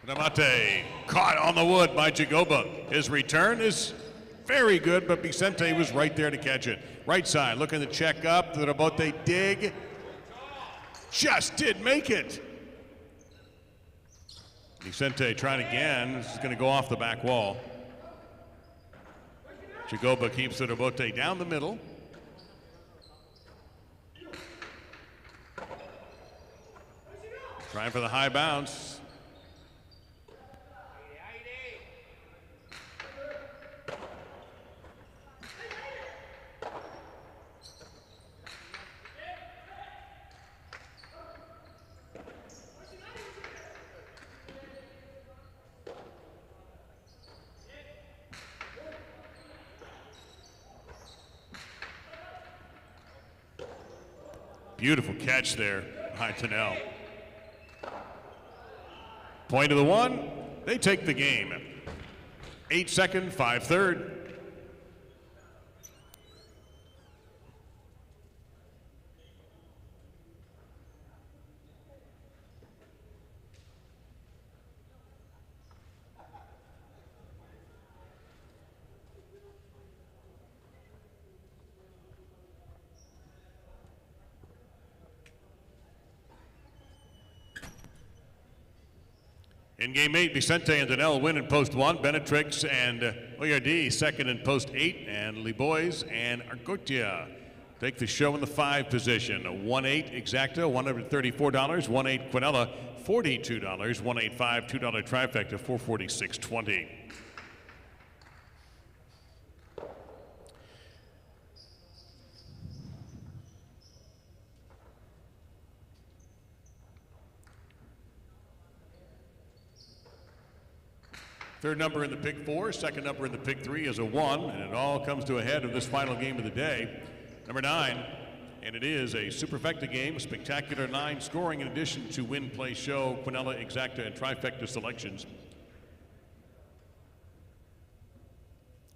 Ramate caught on the wood by Jagoba. His return is very good, but Vicente was right there to catch it. Right side, looking to check up. The Rabote dig. Just did make it. Vicente trying again. This is going to go off the back wall. Jagoba keeps the Rabote down the middle. Trying for the high bounce. Beautiful catch there by Tennell. Point of the 1, they take the game. 8-second, 5-third. In game 8, Vicente and Danell win in post 1. Benetrix and Oyardi second in post 8. And Libois and Argotia take the show in the 5 position. 1-8 Exacta, $134. 1-8 Quinella, $42. 1-8-5, $2 trifecta, $446.20. Third number in the pick 4, second number in the pick 3 is a 1, and it all comes to a head of this final game of the day. Number 9, and it is a superfecta game, a spectacular 9 scoring in addition to win, play, show, Quinella, Exacta, and trifecta selections.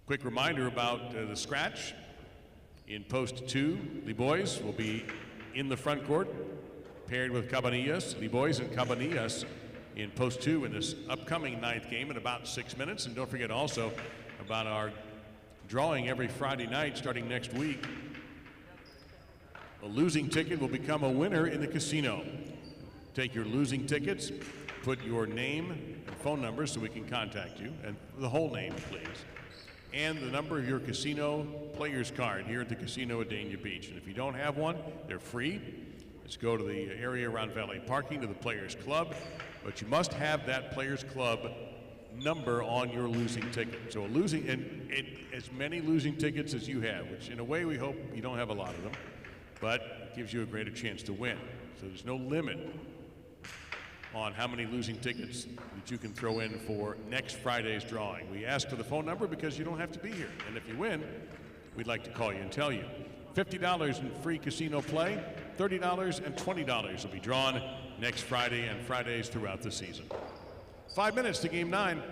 Quick reminder about the scratch. In post 2, Libois will be in the front court, paired with Cabanillas. Libois and Cabanillas in post 2 in this upcoming 9th game in about 6 minutes. And don't forget also about our drawing every Friday night starting next week. A losing ticket will become a winner in the casino. Take your losing tickets, put your name and phone number so we can contact you, and the whole name, please, and the number of your casino player's card here at the casino at Dania Beach. And if you don't have one, they're free. Just go to the area around valet parking to the Players Club, but you must have that Players Club number on your losing ticket. So a losing, and as many losing tickets as you have, which in a way we hope you don't have a lot of them, but it gives you a greater chance to win. So there's no limit on how many losing tickets that you can throw in for next Friday's drawing. We ask for the phone number because you don't have to be here. And if you win, we'd like to call you and tell you. $50 in free casino play, $30 and $20 will be drawn next Friday and Fridays throughout the season. 5 minutes to game 9.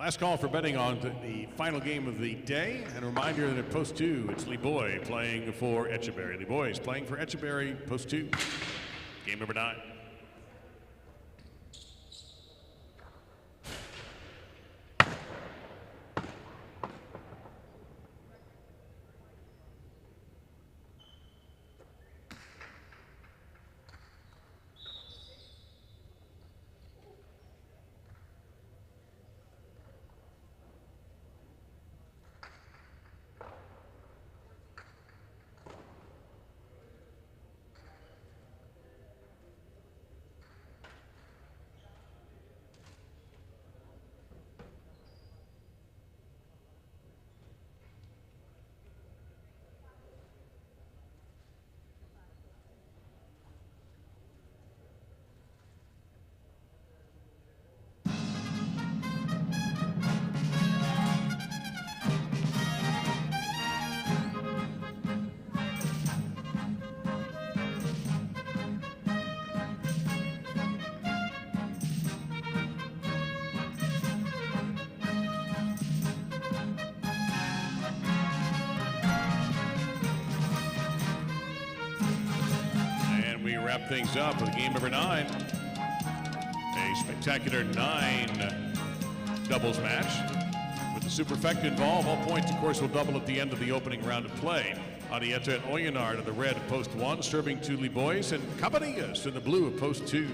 Last call for betting on the final game of the day. And a reminder that at post 2, it's Lee Boy playing for Etcheberry. Lee Boy is playing for Etcheberry, post 2, game number 9. Wrap things up with game number 9. A spectacular 9 doubles match. With the superfecta involved, all points, of course, will double at the end of the opening round of play. Arieta and Oyenard in the red of post 1, serving to Lee Boys, and Cabanillas in the blue of post 2.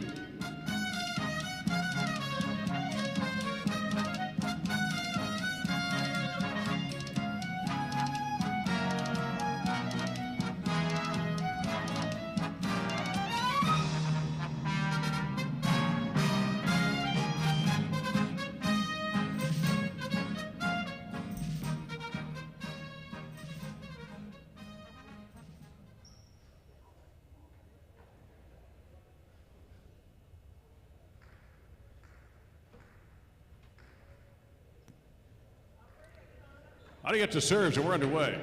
Arieta serves, and we're underway.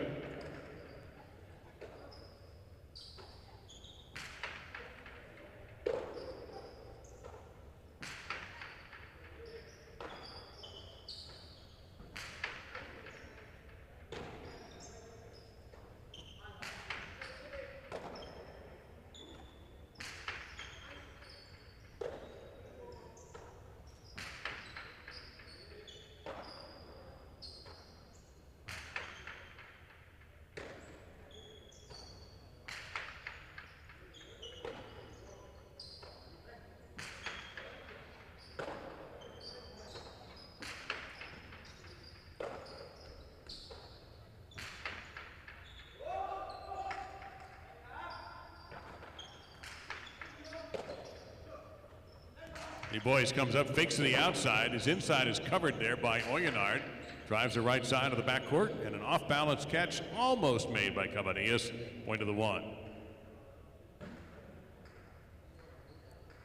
Lee Boys comes up, fakes to the outside. His inside is covered there by Oyenard. Drives the right side of the backcourt, and an off-balance catch almost made by Cabanillas. Point to the 1.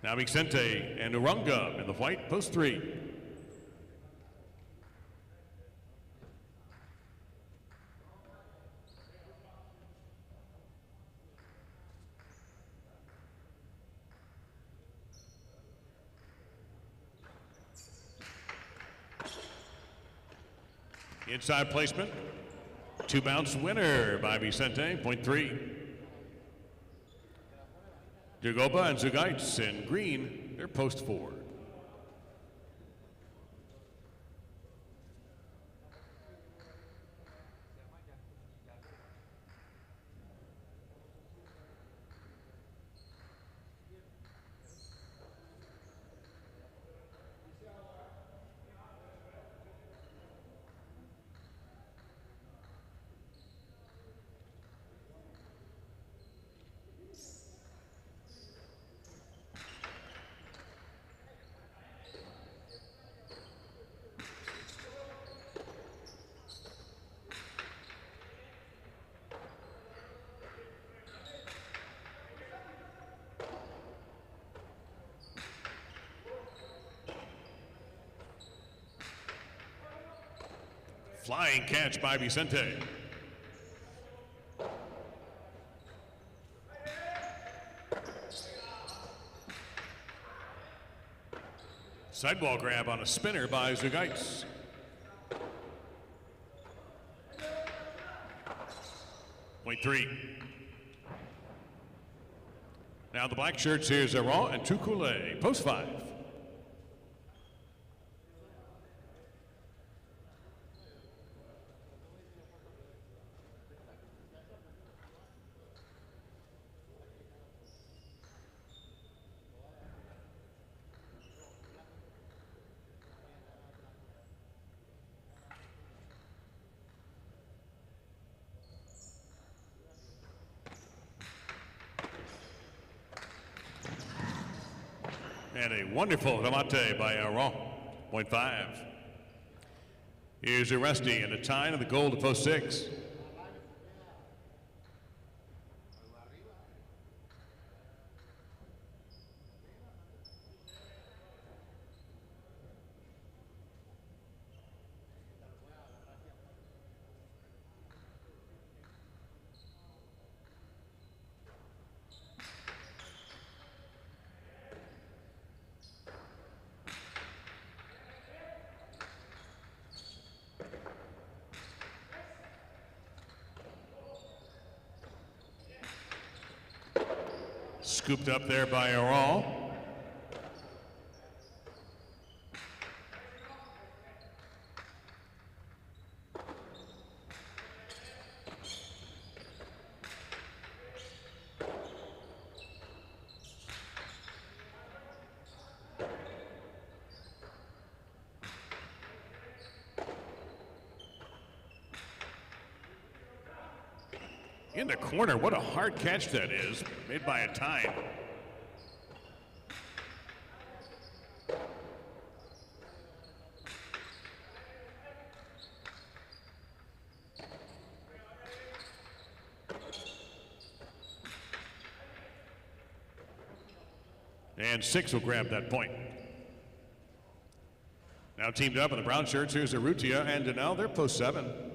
Now Vicente and Urunga in the white, post 3. Inside placement, 2-bounce winner by Vicente, point 3. Jagoba and Zugaitz in green, they're post 4. Flying catch by Vicente. Sidewall grab on a spinner by Zugaitz. 8-3. Now the black shirts, here's Aron and Tukule, post 5. And a wonderful remate by Aron, 0.5. Here's Aresti and a tie in the goal to post 6. Scooped up there by Aron. In the corner, what a hard catch that is, made by a tie. And 6 will grab that point. Now teamed up in the brown shirts, here's Urrutia and Dania, they're post 7.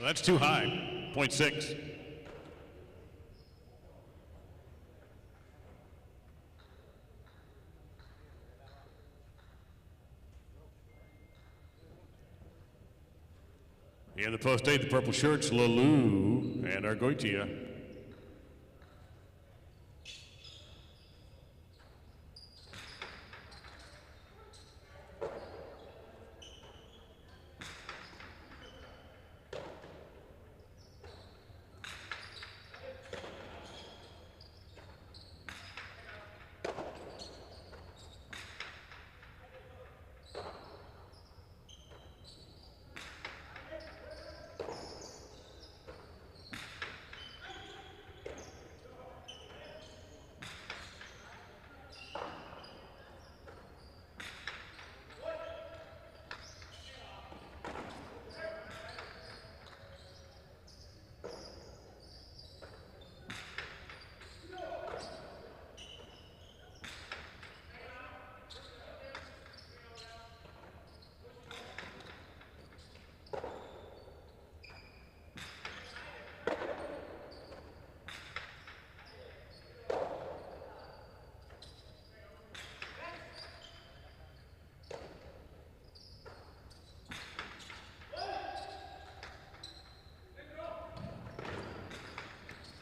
Well, that's too high, 0.6. In the post 8, the purple shirts, Lalou and Argoitia.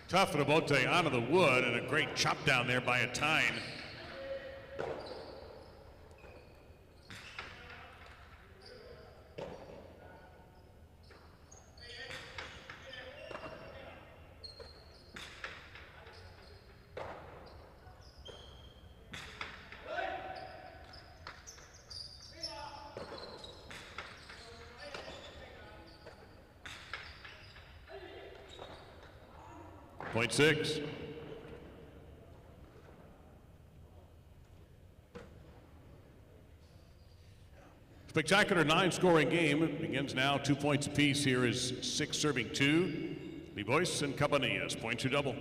Tough Rabote out of the wood and a great chop down there by a Tyne. Point 6. Spectacular 9-scoring game. It begins now. 2 points apiece. Here is 6 serving 2. Libois and Cabanillas. Point 2 double.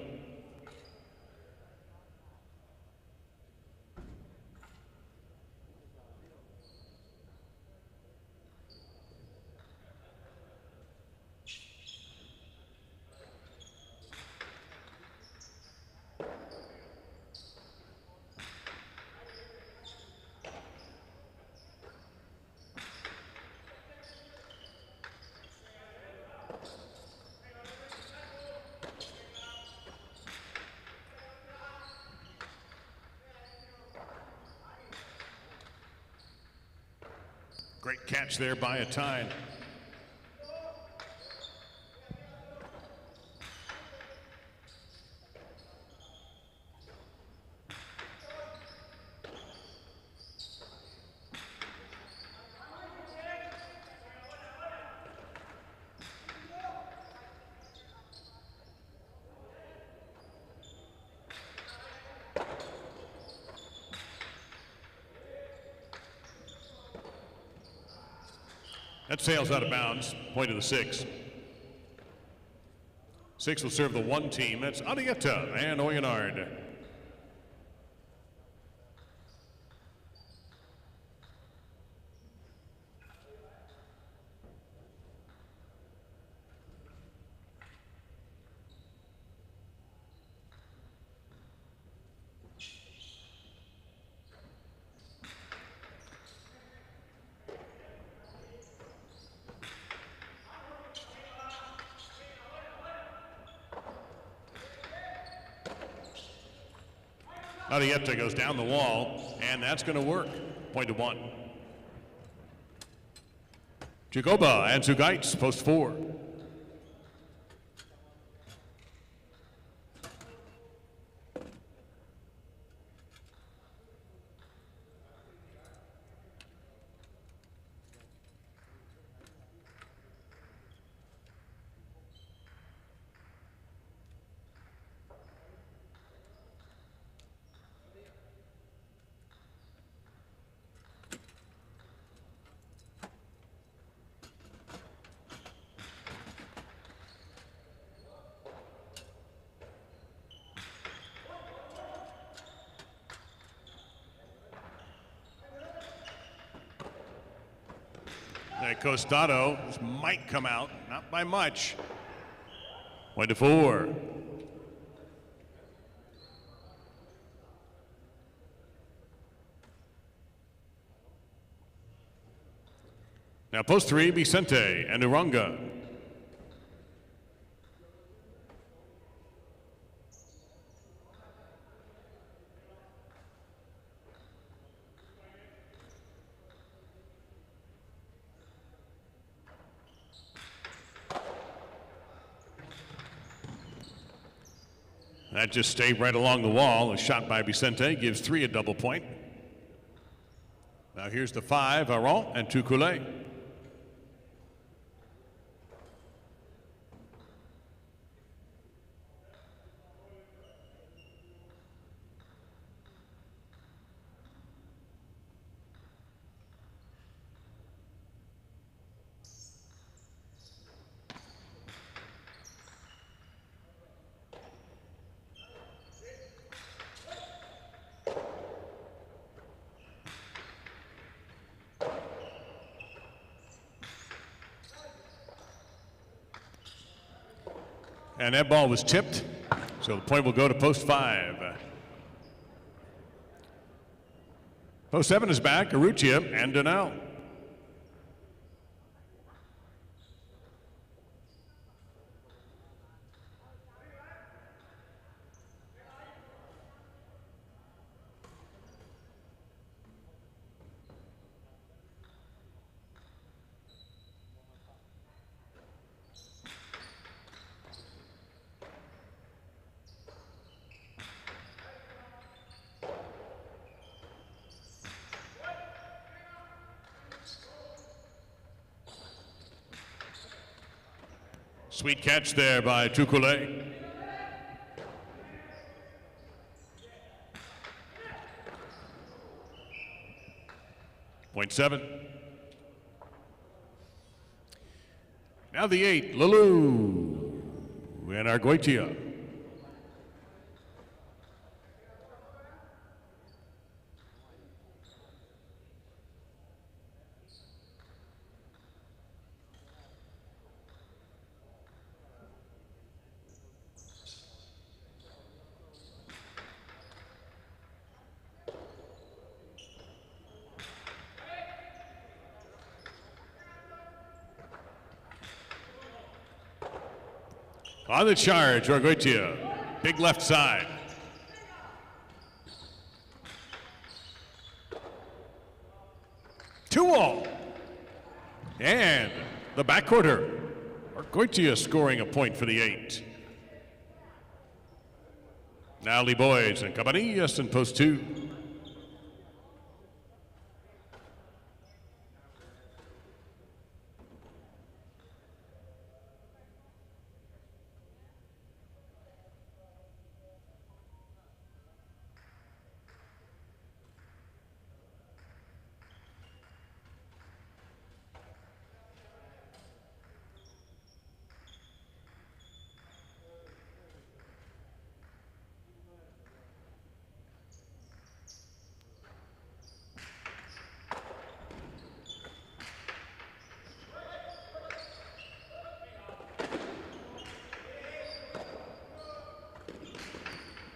Great catch there by a tie. That sails out of bounds. Point of the 6. 6 will serve the 1 team. That's Adieta and Oyenard. Adieta goes down the wall, and that's going to work. Point to 1. Jacoba and Zugaitz, post 4. Costado might come out, not by much. Point to 4. Now post 3, Vicente and Uranga. That just stayed right along the wall. A shot by Vicente gives 3 a double point. Now here's the 5, Aron and Toucoulé. And that ball was tipped, so the point will go to post 5. Post 7 is back, Urrutia and Donnell. Sweet catch there by Toucoulé. 8.7. Now the 8, Lulu and Arguitia. On the charge, Arguitia, big left side. Two all. And the back quarter. Arguitia scoring a point for the 8. Now Lee Boys and company, yes, in post 2.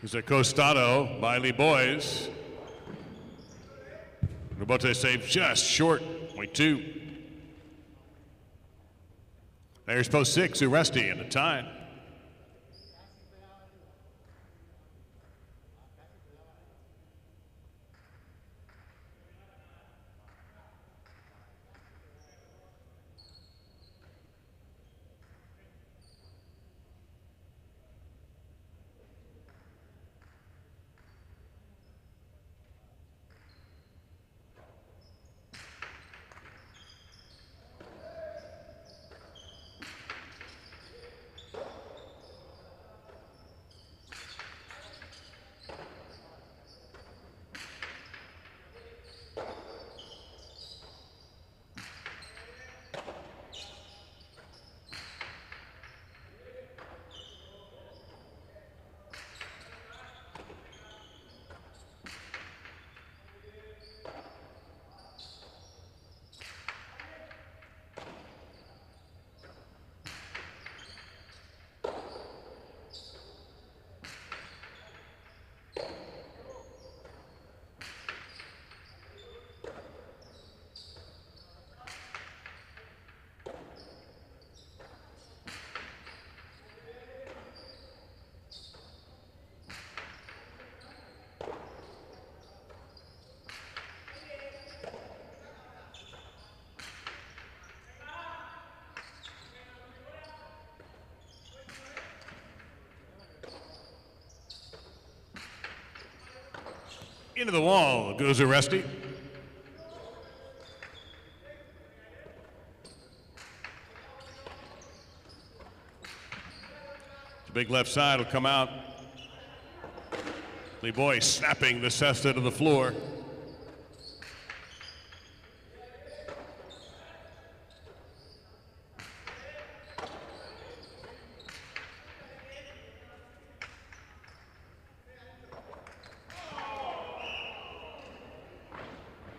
Here's a Costado by Lee Boys. Robote save just short, point 2. There's post 6, Uresti in the time. Into the wall goes Uresti. The big left side will come out. Lee Boy snapping the cesta to the floor.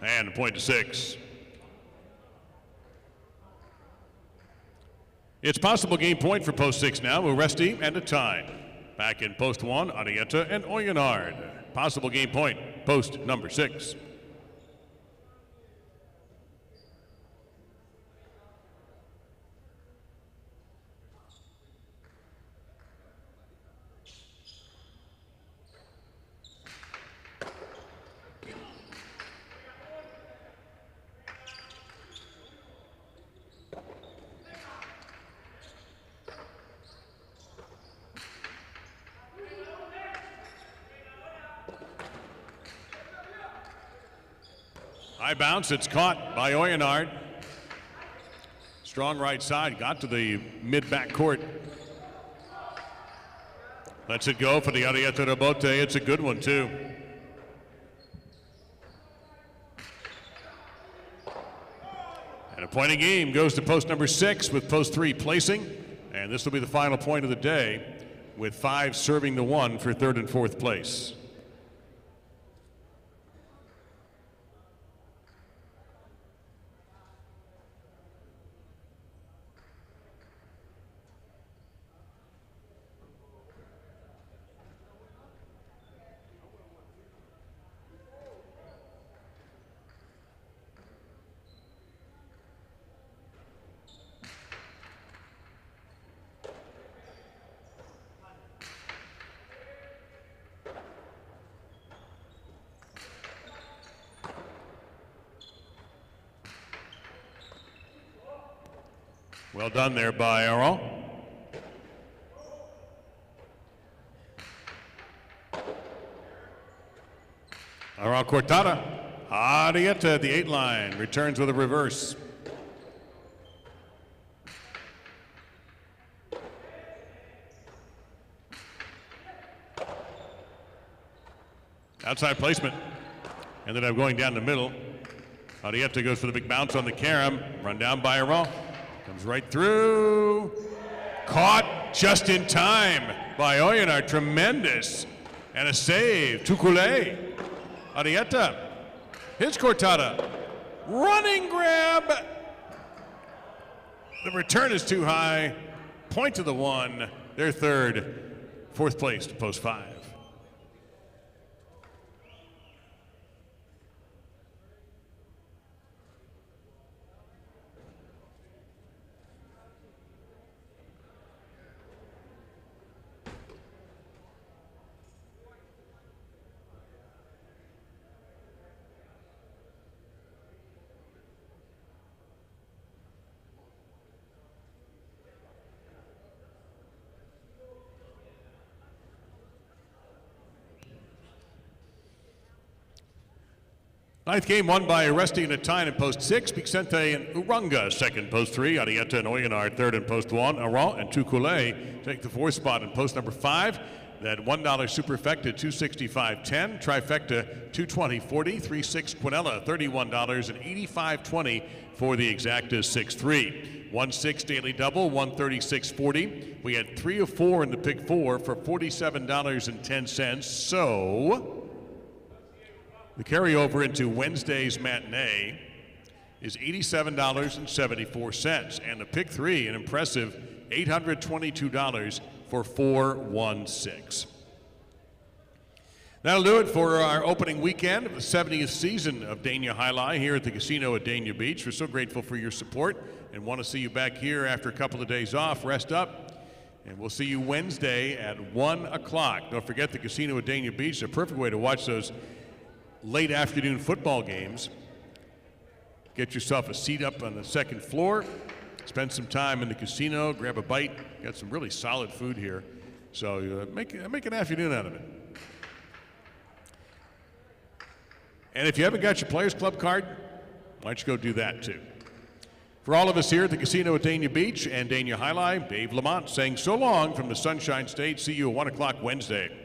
And a point to 6. It's possible game point for post 6 now. Uresti and a tie. Back in post 1, Arietta and Oyonard. Possible game point, post number 6. High bounce, it's caught by Oyonard. Strong right side, got to the mid-back court. Lets it go for the Arietta Robote. It's a good one, too. And a point of game goes to post number 6 with post 3 placing. And this will be the final point of the day with 5 serving the 1 for 3rd and 4th place. Well done there by Aron. Aron Cortada. Arrieta at the 8 line. Returns with a reverse. Outside placement. Ended up going down the middle. Arrieta goes for the big bounce on the carom. Run down by Aron. Comes right through. Caught just in time by Oyonnax. Tremendous. And a save. Tukule. Arrieta. Here's Cortada. Running grab. The return is too high. Point to the 1. They're 3rd. 4th place to post 5. Ninth game won by Aresti and Atine in post 6. Vicente and Urunga second, post 3. Arrieta and Oyonnax third in post 1. Aron and Tukule take the 4th spot in post number 5. That $1 superfecta, $265.10. Trifecta, $220.40. 3-6 Quinella, $31.85.20 for the exacta 6-3. 1-6 daily double, $136.40. We had 3 of 4 in the pick 4 for $47.10. So the carryover into Wednesday's matinee is $87.74. And the pick 3, an impressive $822 for 416. That'll do it for our opening weekend of the 70th season of Dania Alai here at the casino at Dania Beach. We're so grateful for your support and want to see you back here after a couple of days off. Rest up, and we'll see you Wednesday at 1 o'clock. Don't forget the casino at Dania Beach is a perfect way to watch those late afternoon football games. Get yourself a seat up on the 2nd floor. Spend some time in the casino, grab a bite. Got some really solid food here. So make an afternoon out of it. And if you haven't got your Players Club card, why don't you go do that too. For all of us here at the casino at Dania Beach and Dania Alai, Dave Lamont saying so long from the Sunshine State. See you at 1 o'clock Wednesday.